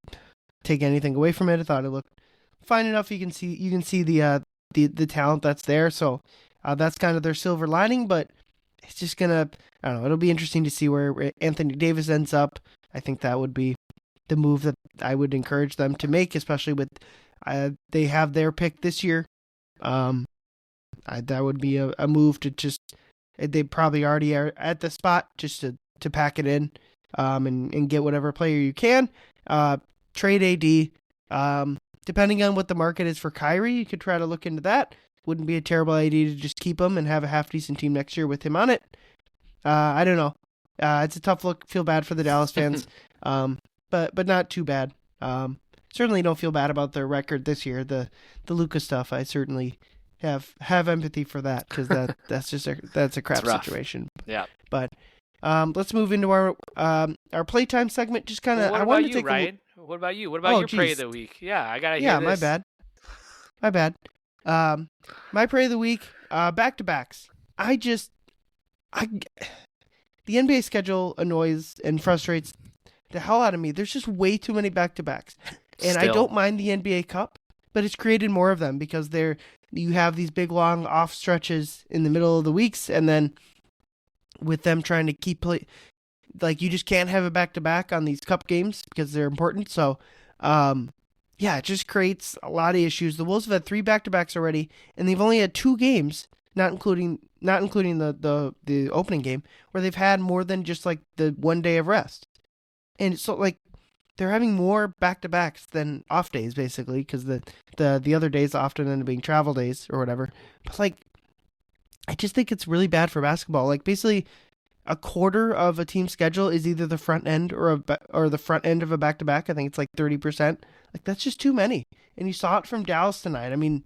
take anything away from it. I thought it looked fine enough. You can see the talent that's there. So that's kind of their silver lining. But it's just gonna, I don't know. It'll be interesting to see where Anthony Davis ends up. I think that would be the move that I would encourage them to make, especially with they have their pick this year. Um, that would be a move to just, they probably already are at the spot just to pack it in, and get whatever player you can. Trade AD. Depending on what the market is for Kyrie, you could try to look into that. Wouldn't be a terrible idea to just keep him and have a half decent team next year with him on it. I don't know. It's a tough look. Feel bad for the Dallas fans, but not too bad. Certainly don't feel bad about their record this year. The Luka stuff, I certainly have empathy for that, because that's a crap situation. Yeah. But let's move into our playtime segment. Just kind of, Well, I wanted to take Ryan? What about you? What about your play of the week? Yeah, I gotta hear this. My bad. My play of the week, back-to-backs. The NBA schedule annoys and frustrates the hell out of me. There's just way too many back-to-backs. And I don't mind the NBA Cup, but it's created more of them because you have these big, long off stretches in the middle of the weeks, and then with them trying to keep play, like, you just can't have a back-to-back on these Cup games because they're important. So, it just creates a lot of issues. The Wolves have had 3 back-to-backs already, and they've only had 2 games, not including the opening game, where they've had more than just like the 1 day of rest. And so, like, they're having more back-to-backs than off days, basically, because the other days often end up being travel days or whatever. But, like, I just think it's really bad for basketball. Like, basically, a quarter of a team's schedule is either the front end or the front end of a back-to-back. I think it's like 30%. Like, that's just too many. And you saw it from Dallas tonight. I mean,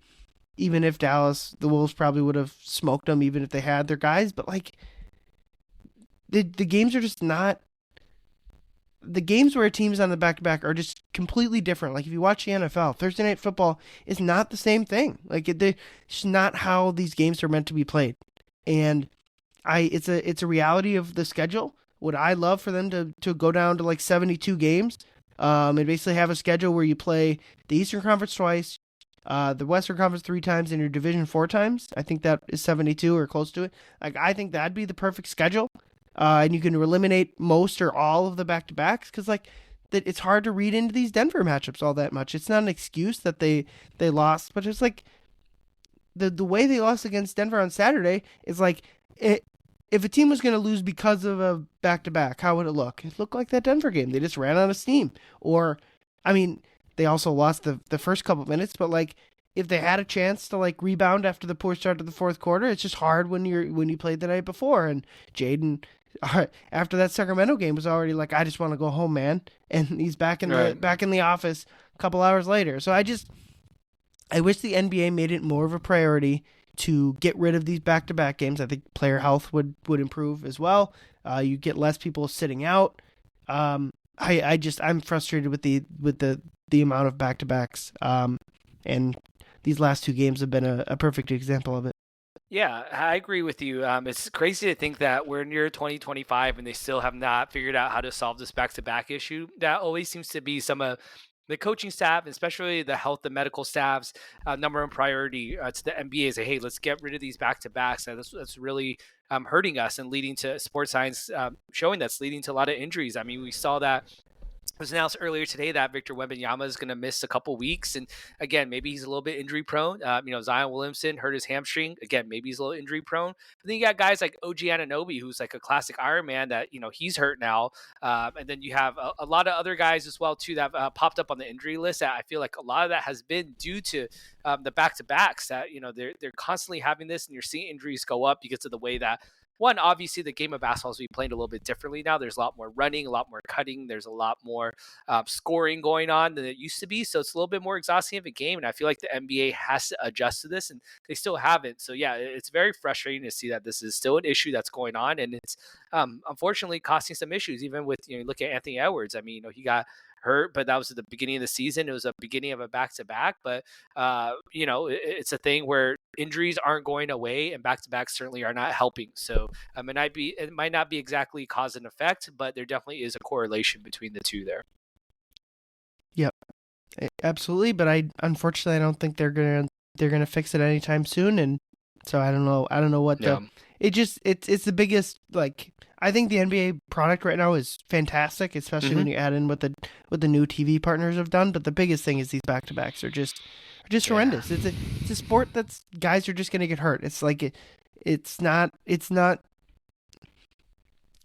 even if the Wolves probably would have smoked them even if they had their guys. But, like, the games are just not... The games where a team's on the back-to-back are just completely different. Like, if you watch the NFL, Thursday Night Football is not the same thing. Like, it's not how these games are meant to be played. And it's a reality of the schedule. Would I love for them to go down to like 72 games, and basically have a schedule where you play the Eastern Conference twice, the Western Conference 3 times, and your Division 4 times? I think that is 72 or close to it. Like, I think that'd be the perfect schedule. And you can eliminate most or all of the back-to-backs, because, like, that it's hard to read into these Denver matchups all that much. It's not an excuse that they lost, but it's like the way they lost against Denver on Saturday is like, if a team was going to lose because of a back-to-back, how would it look? It looked like that Denver game. They just ran out of steam. Or, I mean, they also lost the first couple minutes, but, like, if they had a chance to, like, rebound after the poor start to the fourth quarter, it's just hard when you played the night before. And Jaden, after that Sacramento game, was already like, I just want to go home, man. And he's back in the office a couple hours later. So I wish the NBA made it more of a priority to get rid of these back-to-back games. I think player health would improve as well. You get less people sitting out. I'm frustrated with the amount of back-to-backs. And these last 2 games have been a perfect example of it. Yeah, I agree with you. It's crazy to think that we're near 2025 and they still have not figured out how to solve this back-to-back issue. That always seems to be some of the coaching staff, especially the health and medical staff's number one priority to the NBA is, hey, let's get rid of these back-to-backs. That's really hurting us and leading to sports science showing that's leading to a lot of injuries. I mean, we saw that. It was announced earlier today that Victor Wembanyama is going to miss a couple weeks. And again, maybe he's a little bit injury prone. Zion Williamson hurt his hamstring. Again, maybe he's a little injury prone. But then you got guys like OG Anunoby, who's like a classic Iron Man that, he's hurt now. And then you have a lot of other guys as well, too, that have popped up on the injury list. I feel like a lot of that has been due to the back-to-backs that, they're constantly having this, and you're seeing injuries go up because of the way that, one, obviously the game of basketball is being played a little bit differently now. There's a lot more running, a lot more cutting. There's a lot more scoring going on than it used to be. So it's a little bit more exhausting of a game. And I feel like the NBA has to adjust to this, and they still haven't. So yeah, it's very frustrating to see that this is still an issue that's going on. And it's unfortunately costing some issues, even with, look at Anthony Edwards. I mean, he got hurt, but that was at the beginning of the season. It was a beginning of a back-to-back, but it's a thing where injuries aren't going away, and back-to-backs certainly are not helping. So it might not be exactly cause and effect, but there definitely is a correlation between the two there. Yep, absolutely. But unfortunately I don't think they're gonna fix it anytime soon, and so I don't know what Yeah. it's the biggest, like, I think the NBA product right now is fantastic, especially when you add in what the new TV partners have done. But the biggest thing is these back to backs are just horrendous. It's a sport that's guys are just gonna get hurt. It's like it's not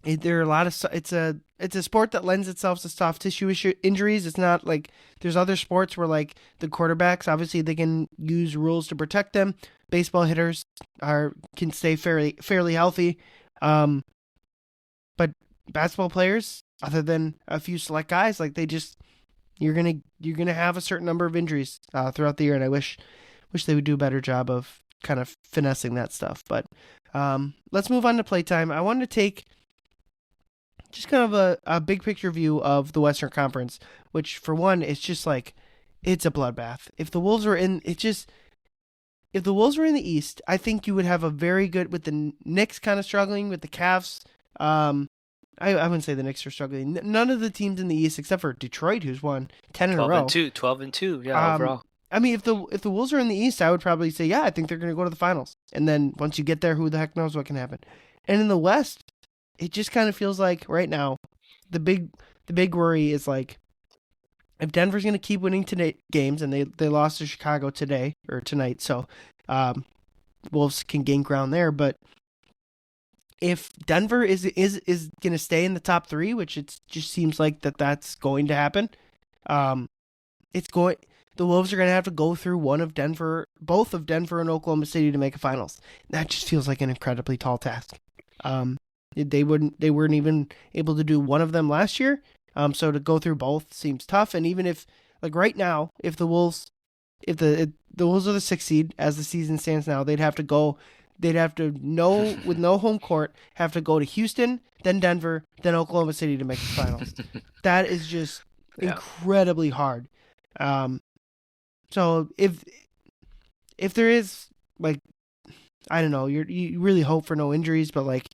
there are a lot of it's a sport that lends itself to soft tissue injuries. It's not like there's other sports where, like, the quarterbacks, obviously they can use rules to protect them. Baseball hitters can stay fairly healthy, but basketball players, other than a few select guys, like, you're gonna have a certain number of injuries throughout the year, and I wish they would do a better job of kind of finessing that stuff. But let's move on to playtime. I wanted to take just kind of a big picture view of the Western Conference, which, for one, it's just like, it's a bloodbath. If the Wolves were in the East, I think you would have a very good, with the Knicks kind of struggling, with the Cavs. I wouldn't say the Knicks are struggling. None of the teams in the East, except for Detroit, who's won 10 in a row. 12-2, yeah, overall. I mean, if the Wolves are in the East, I would probably say, yeah, I think they're going to go to the finals. And then once you get there, who the heck knows what can happen. And in the West, it just kind of feels like right now, the big worry is, like, if Denver's going to keep winning today games, and they lost to Chicago tonight, so Wolves can gain ground there. But if Denver is going to stay in the top three, which it just seems like that's going to happen, the Wolves are going to have to go through both of Denver and Oklahoma City to make a finals. That just feels like an incredibly tall task. They weren't even able to do one of them last year. So to go through both seems tough. And even if, like, right now, if the Wolves are the 6th seed as the season stands now, they'd have to with no home court, have to go to Houston, then Denver, then Oklahoma City to make the finals. That is just incredibly hard. So if there is, like, I don't know, you really hope for no injuries, but, like,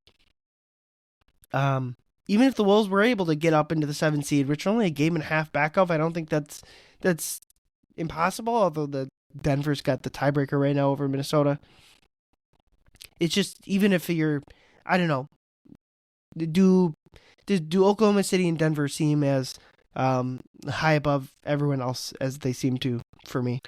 even if the Wolves were able to get up into the 7th seed, which are only a game and a half back of, I don't think that's impossible, although the Denver's got the tiebreaker right now over Minnesota. It's just, even if you're, I don't know, do Oklahoma City and Denver seem as high above everyone else as they seem to for me?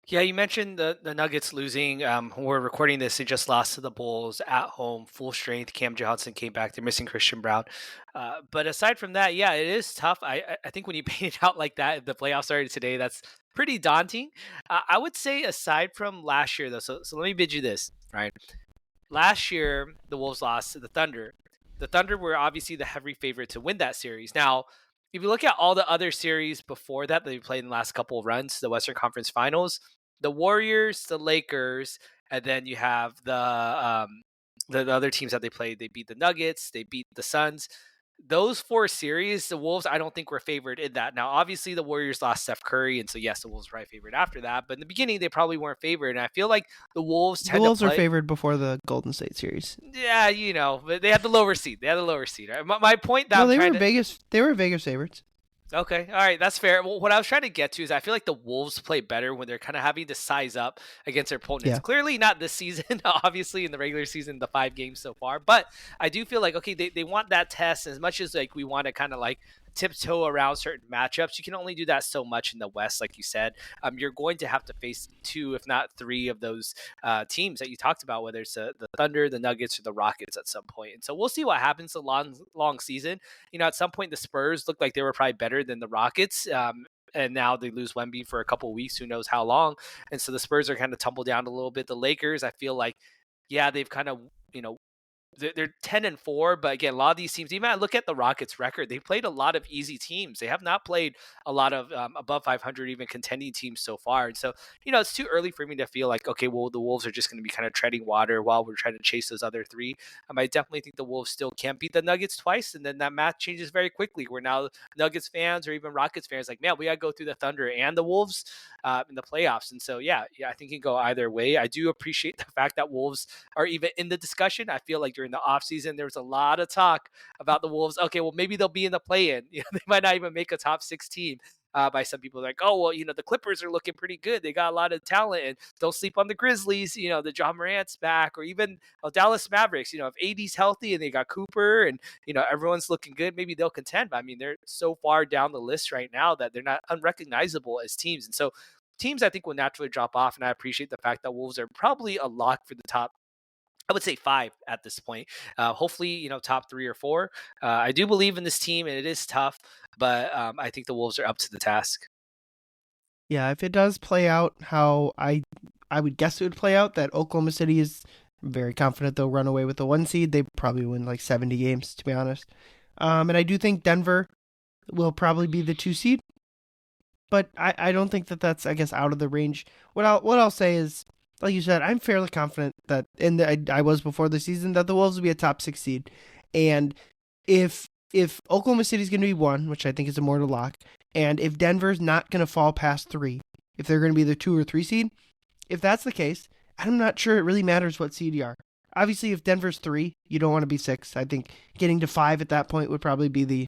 Yeah, you mentioned the Nuggets losing. We're recording this. They just lost to the Bulls at home, full strength. Cam Johnson came back. They're missing Christian Brown. But aside from that, yeah, it is tough. I think when you paint it out like that, if the playoffs started today, that's pretty daunting. I would say, aside from last year, though, so let me bid you this, right? Last year, the Wolves lost to the Thunder. The Thunder were obviously the heavy favorite to win that series. Now, if you look at all the other series before that we played in the last couple of runs, the Western Conference Finals, the Warriors, the Lakers, and then you have the other teams that they played. They beat the Nuggets, they beat the Suns. Those 4 series, the Wolves, I don't think were favored in that. Now, obviously, the Warriors lost Steph Curry, and so yes, the Wolves were probably favored after that. But in the beginning, they probably weren't favored, and I feel like the Wolves are favored before the Golden State series. Yeah, but they had the lower seed. Right? My point that they were Vegas favorites. Okay. All right. That's fair. Well, what I was trying to get to is I feel like the Wolves play better when they're kind of having to size up against their opponents. Yeah. Clearly not this season, obviously in the regular season, the 5 games so far. But I do feel like, okay, they want that test as much as, like, we want to kind of, like, tiptoe around certain matchups. You can only do that so much in the West, like you said. You're going to have to face 2, if not 3 of those teams that you talked about, whether it's the Thunder, the Nuggets, or the Rockets at some point. And so we'll see what happens the long season. At some point, the Spurs looked like they were probably better than the Rockets. And now they lose Wemby for a couple of weeks, who knows how long. And so the Spurs are kind of tumbled down a little bit. The Lakers, I feel like, yeah, they've kind of, they're 10-4, but again, a lot of these teams, even I look at the Rockets' record, they played a lot of easy teams. They have not played a lot of above 500, even contending teams so far. And so, it's too early for me to feel like, okay, well, the Wolves are just going to be kind of treading water while we're trying to chase those other three. I definitely think the Wolves still can't beat the Nuggets twice, and then that math changes very quickly. Where now Nuggets fans or even Rockets fans like, man, we got to go through the Thunder and the Wolves in the playoffs. And so, yeah, I think it can go either way. I do appreciate the fact that Wolves are even in the discussion. I feel like during the offseason, there was a lot of talk about the Wolves. Okay, well, maybe they'll be in the play-in. They might not even make a top 16. By some people like, oh, well, the Clippers are looking pretty good. They got a lot of talent, and don't sleep on the Grizzlies. The John Morant's back, or even Dallas Mavericks. If AD's healthy and they got Cooper, and everyone's looking good, maybe they'll contend. But I mean, they're so far down the list right now that they're not unrecognizable as teams, and so teams I think will naturally drop off. And I appreciate the fact that Wolves are probably a lock for the top, I would say, five at this point. Hopefully, top three or four. I do believe in this team, and it is tough, but I think the Wolves are up to the task. Yeah, if it does play out how I would guess it would play out, that Oklahoma City is very confident they'll run away with the 1 seed. They probably win like 70 games, to be honest. And I do think Denver will probably be the 2 seed, but I don't think that that's, I guess, out of the range. What I'll say is, like you said, I'm fairly confident that, and I was before the season, that the Wolves will be a top 6 seed. And if Oklahoma City's going to be 1, which I think is a mortal lock, and if Denver's not going to fall past 3, if they're going to be the 2 or 3 seed, if that's the case, I'm not sure it really matters what seed you are. Obviously, if Denver's 3, you don't want to be 6. I think getting to 5 at that point would probably be the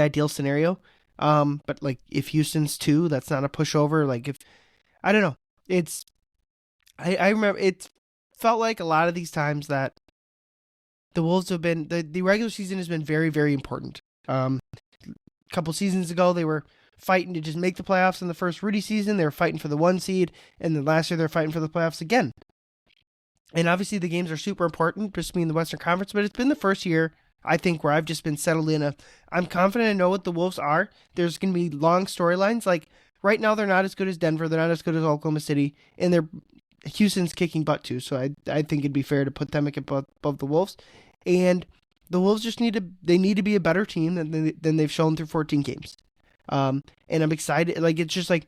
ideal scenario. But like if Houston's 2, that's not a pushover. Like if I don't know, it's I remember it felt like a lot of these times that the Wolves have been the regular season has been very, very important. A couple seasons ago, they were fighting to just make the playoffs in the first Rudy season. They were fighting for the 1 seed, and then last year they're fighting for the playoffs again. And obviously the games are super important, just being the Western Conference, but it's been the first year, I think, where I've just been settled in. I'm confident I know what the Wolves are. There's going to be long storylines. Like right now, they're not as good as Denver. They're not as good as Oklahoma City, and Houston's kicking butt too. So I think it'd be fair to put them above the Wolves. And the Wolves just need to be a better team than they've shown through 14 games. And I'm excited. Like it's just like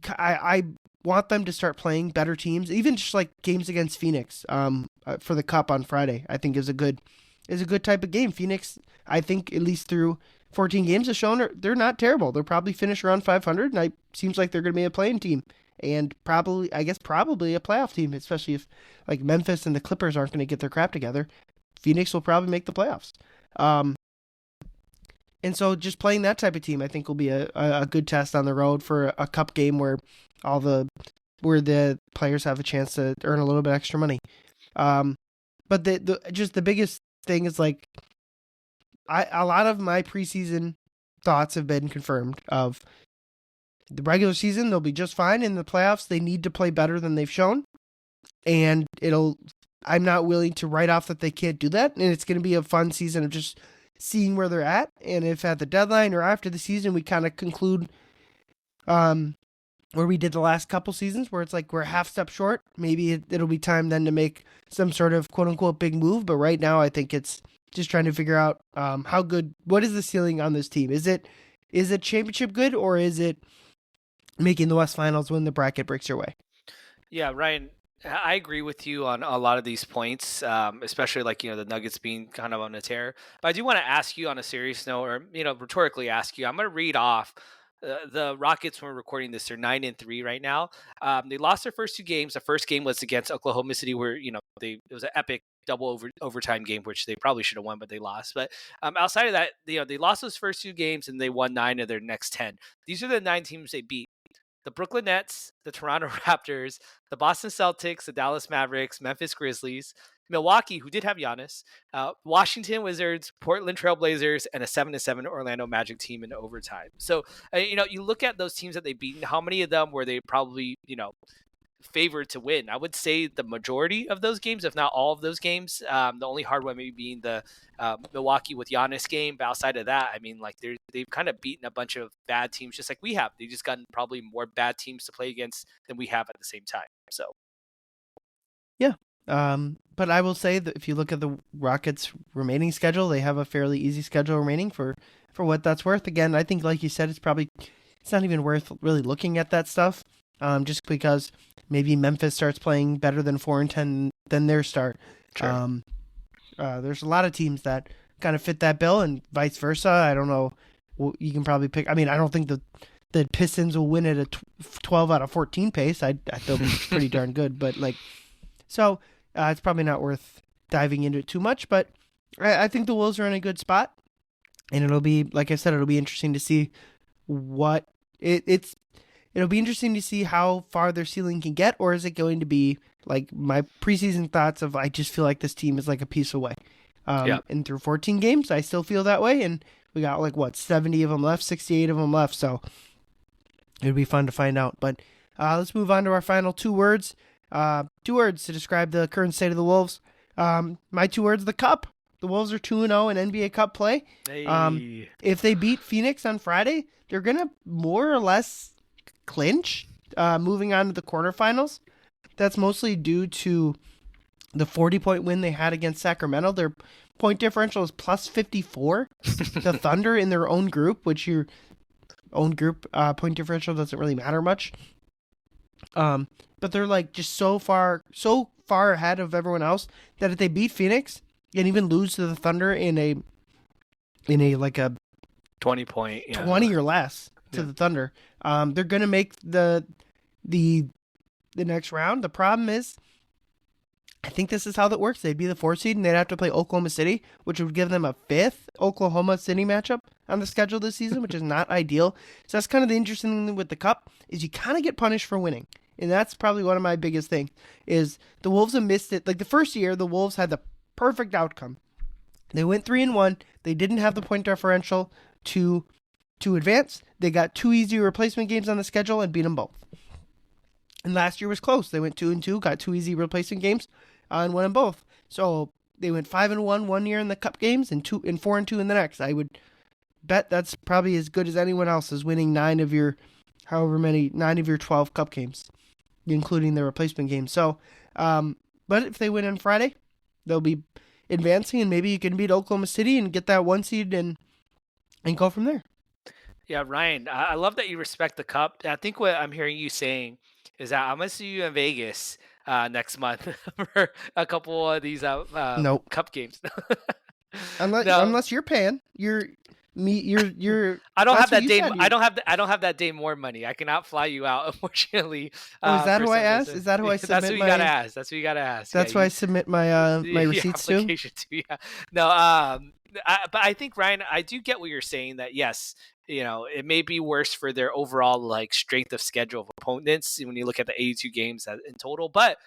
I want them to start playing better teams, even just like games against Phoenix for the Cup on Friday. I think is a good type of game. Phoenix, I think, at least through 14 games, has shown they're not terrible. They'll probably finish around 500, and it seems like they're going to be a playing team. And probably a playoff team, especially if like Memphis and the Clippers aren't going to get their crap together. Phoenix will probably make the playoffs. And so just playing that type of team, I think, will be a good test on the road for a cup game where where the players have a chance to earn a little bit extra money. But the biggest thing is like a lot of my preseason thoughts have been confirmed. Of the regular season, they'll be just fine. In the playoffs, they need to play better than they've shown, and I'm not willing to write off that they can't do that, and it's going to be a fun season of just seeing where they're at. And if at the deadline or after the season we kind of conclude where we did the last couple seasons, where it's like we're half step short, maybe it'll be time then to make some sort of quote unquote big move. But right now, I think it's just trying to figure out what is the ceiling on this team? Is it championship good, or is it making the West Finals when the bracket breaks your way? Yeah, Ryan, I agree with you on a lot of these points, especially like, the Nuggets being kind of on a tear. But I do want to ask you on a serious note, or, rhetorically ask you, I'm going to read off the Rockets. When we're recording this, they're 9-3 right now. They lost their first 2 games. The first game was against Oklahoma City, where, it was an epic double overtime game, which they probably should have won, but they lost. But outside of that, they lost those first 2 games and they won 9 of their next 10. These are the 9 teams they beat: the Brooklyn Nets, the Toronto Raptors, the Boston Celtics, the Dallas Mavericks, Memphis Grizzlies, Milwaukee, who did have Giannis, Washington Wizards, Portland Trailblazers, and a 7-7 Orlando Magic team in overtime. So, you look at those teams that they beat, how many of them were they probably, favored to win? I would say the majority of those games, if not all of those games. The only hard one maybe being the Milwaukee with Giannis game. But outside of that, I mean, like they've kind of beaten a bunch of bad teams, just like we have. They just gotten probably more bad teams to play against than we have at the same time. So Yeah, But I will say that if you look at the Rockets' remaining schedule, they have a fairly easy schedule remaining for what that's worth. Again, I think, like you said, it's not even worth really looking at that stuff. Just because maybe Memphis starts playing better than 4-10 than their start. Sure. There's a lot of teams that kind of fit that bill, and vice versa. I don't know. You can probably pick. I mean, I don't think the Pistons will win at a 12 out of 14 pace. I they'll be pretty darn good, but so it's probably not worth diving into it too much. But I think the Wolves are in a good spot, and it'll be, like I said, it'll be interesting to see what it's. It'll be interesting to see how far their ceiling can get, or is it going to be like my preseason thoughts of I just feel like this team is like a piece away. And through 14 games, I still feel that way, and we got 70 of them left, 68 of them left, so it'd be fun to find out. But let's move on to our final two words. Two words to describe the current state of the Wolves. My two words: the Cup. The Wolves are 2-0 in NBA Cup play. Hey. If they beat Phoenix on Friday, they're gonna more or less clinch, moving on to the quarterfinals. That's mostly due to the 40-point win they had against Sacramento. Their point differential is plus 54. The Thunder in their own group, which your own group point differential doesn't really matter much. But they're just so far ahead of everyone else that if they beat Phoenix and even lose to the Thunder in a 20 point, 20 or less to the Thunder, they're gonna make the next round. The problem is, I think this is how that works. They'd be the 4 seed, and they'd have to play Oklahoma City, which would give them a 5th Oklahoma City matchup on the schedule this season, which is not ideal. So that's kind of the interesting thing with the Cup, is you kind of get punished for winning. And that's probably one of my biggest things, is the Wolves have missed it. Like the first year, the Wolves had the perfect outcome. They went 3-1. They didn't have the point differential to advance. They got 2 easy replacement games on the schedule and beat them both. And last year was close. They went 2-2, got 2 easy replacement games, and won them both. So they went 5-1 one year in the Cup games and 4-2 in the next. I would bet that's probably as good as anyone else is winning 9 of your 12 Cup games, including the replacement games. So, but if they win on Friday, they'll be advancing, and maybe you can beat Oklahoma City and get that 1 seed and go from there. Yeah, Ryan, I love that you respect the Cup. I think what I'm hearing you saying is that I'm gonna see you in Vegas next month for a couple of these Nope. Cup games. Unless you're paying, you're. I don't have that day. I don't have that day more money. I cannot fly you out, unfortunately. Is that who I asked? Is that who I submit? That's who you gotta ask. That's who you gotta ask. That's who I submit my my receipts to. Yeah. No. But I think, Ryan, I do get what you're saying. That yes, it may be worse for their overall strength of schedule of opponents when you look at the 82 games in total. But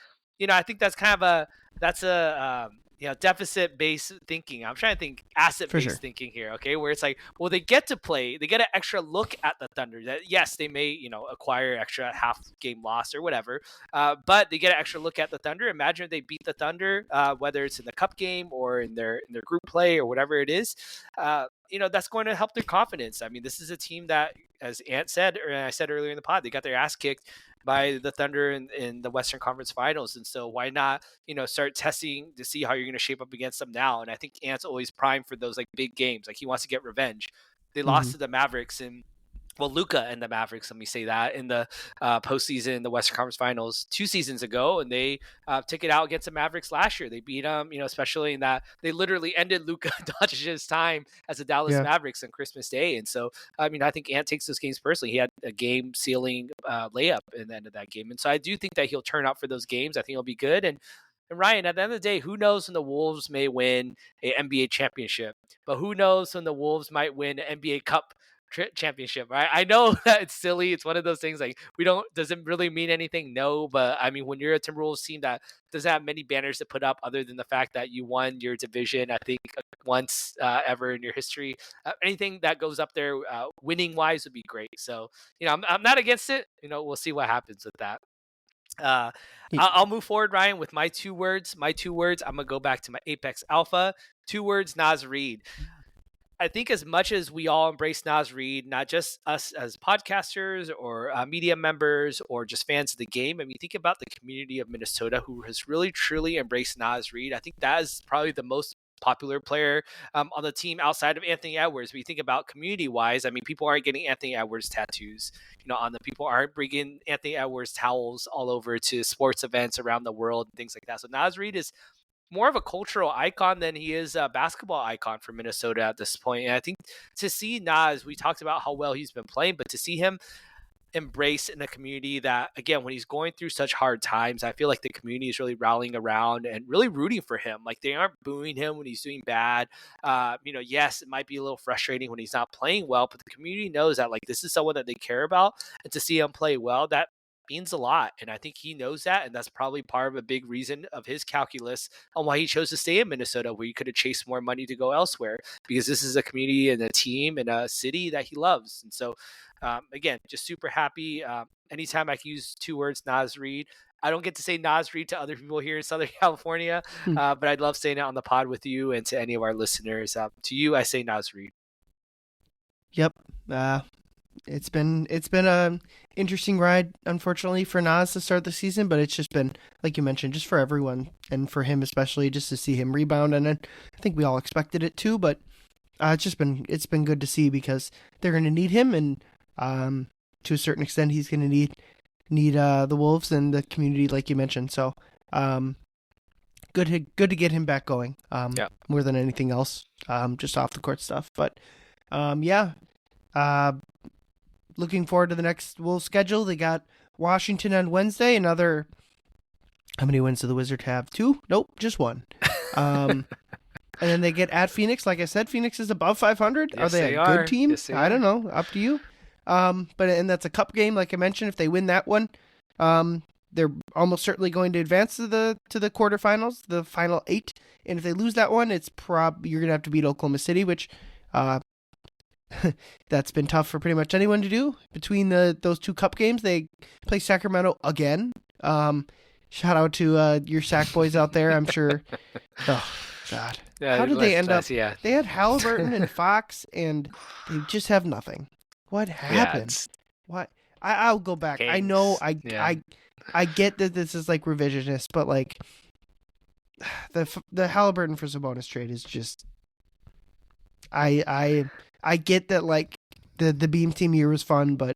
I think that's kind of a deficit-based thinking. I'm trying to think asset-based thinking here, okay? Where it's well, they get an extra look at the Thunder. That yes, they may, acquire extra half-game loss or whatever, but they get an extra look at the Thunder. Imagine if they beat the Thunder, whether it's in the Cup game or in their group play or whatever it is. That's going to help their confidence. I mean, this is a team that, as Ant said, or I said earlier in the pod, they got their ass kicked by the Thunder in the Western Conference Finals. And so why not, start testing to see how you're going to shape up against them now. And I think Ant's always primed for those big games. He wants to get revenge. They lost to the Mavericks and Luka and the Mavericks, let me say that, in the postseason, the Western Conference Finals 2 seasons ago, and they took it out against the Mavericks last year. They beat them, especially in that they literally ended Luka Doncic's time as a Dallas Mavericks on Christmas Day. And so, I think Ant takes those games personally. He had a game-sealing layup in the end of that game. And so I do think that he'll turn out for those games. I think he'll be good. And Ryan, at the end of the day, who knows when the Wolves may win an NBA championship, but who knows when the Wolves might win an NBA Cup championship, right? I know that it's silly. It's one of those things doesn't really mean anything. No, but when you're a Timberwolves team that doesn't have many banners to put up other than the fact that you won your division, I think once ever in your history, anything that goes up there winning wise would be great. So, I'm not against it. We'll see what happens with that. I'll move forward, Ryan, with my 2 words. I'm gonna go back to my Apex Alpha. 2 words: Naz Reid. I think as much as we all embrace Naz Reid, not just us as podcasters or media members or just fans of the game, I mean, think about the community of Minnesota who has really truly embraced Naz Reid. I think that is probably the most popular player on the team outside of Anthony Edwards. When you think about community wise, I mean, people aren't getting Anthony Edwards tattoos, on the people aren't bringing Anthony Edwards towels all over to sports events around the world and things like that. So Naz Reid is more of a cultural icon than he is a basketball icon for Minnesota at this point. And I think to see Naz, we talked about how well he's been playing, but to see him embrace in a community that, again, when he's going through such hard times, I feel like the community is really rallying around and really rooting for him. Like, they aren't booing him when he's doing bad. Yes, it might be a little frustrating when he's not playing well, but the community knows that, like, this is someone that they care about, and to see him play well, that means a lot. And I think he knows that, and that's probably part of a big reason of his calculus on why he chose to stay in Minnesota, where he could have chased more money to go elsewhere, because this is a community and a team and a city that he loves. And so again, just super happy. Anytime I can use two words, Naz Reid. I don't get to say Naz Reid to other people here in Southern California, but I'd love saying it on the pod with you and to any of our listeners. To you, I say Naz Reid. Yep. It's been a interesting ride, unfortunately, for Naz to start the season, but it's just been, like you mentioned, just for everyone and for him especially, just to see him rebound. And I think we all expected it too, but it's been good to see, because they're going to need him, and to a certain extent, he's going to need the Wolves and the community, like you mentioned. So good to get him back going. More than anything else, just off the court stuff. But looking forward to the next Wolves schedule. They got Washington on Wednesday. How many wins do the Wizards have? 2? Nope, just 1. And then they get at Phoenix. Like I said, Phoenix is above 500. Yes, are they a good team? Yes, I don't know. Up to you. And that's a cup game, like I mentioned. If they win that one, they're almost certainly going to advance to the quarterfinals, the final 8. And if they lose that one, it's you're gonna have to beat Oklahoma City, which that's been tough for pretty much anyone to do. Between those 2 cup games, they play Sacramento again. Shout out to your Sac boys out there. I'm sure. Oh God, yeah, how did they end up? Yeah. They had Halliburton and Fox, and they just have nothing. What happened? What? I'll go back. Kings. I know. I get that this is like revisionist, but like the Halliburton for Sabonis trade is just. I get that, like, the Beam team year was fun, but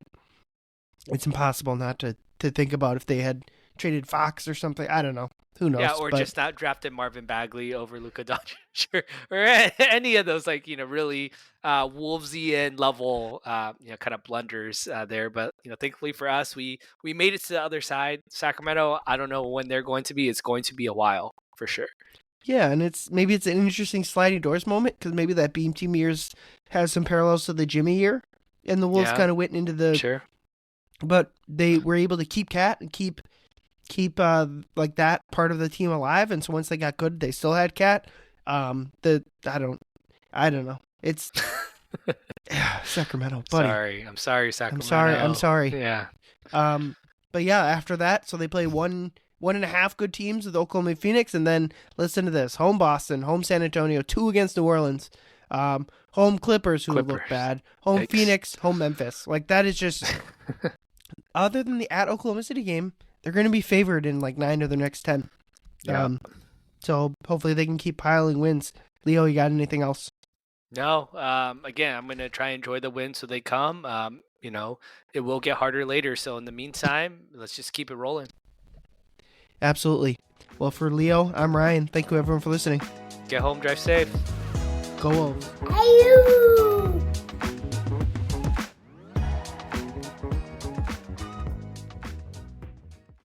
it's impossible not to think about if they had traded Fox or something. I don't know. Who knows? Yeah, or just not drafted Marvin Bagley over Luka Doncic or any of those, like, really Wolvesian level, kind of blunders there. But, thankfully for us, we made it to the other side. Sacramento, I don't know when they're going to be. It's going to be a while for sure. Yeah, and maybe it's an interesting sliding doors moment, because maybe that Beam team years has some parallels to the Jimmy year, and the Wolves kind of went into the. Sure. But they were able to keep Cat and keep like that part of the team alive, and so once they got good, they still had Cat. I don't know. It's Sacramento, buddy. I'm sorry, Sacramento. I'm sorry. Yeah. But yeah, after that, so they play 1.5 good teams with Oklahoma and Phoenix, and then listen to this: home Boston, home San Antonio, 2 against New Orleans, home Clippers, who look bad, home Yikes. Phoenix, home Memphis. Like, that is just other than the at Oklahoma City game, they're going to be favored in like 9 of their next 10. Yeah. So hopefully they can keep piling wins. Leo, you got anything else? No. Again, I'm going to try and enjoy the wins so they come. It will get harder later. So in the meantime, let's just keep it rolling. Absolutely. Well, for Leo, I'm Ryan. Thank you, everyone, for listening. Get home, drive safe. Go Wolves.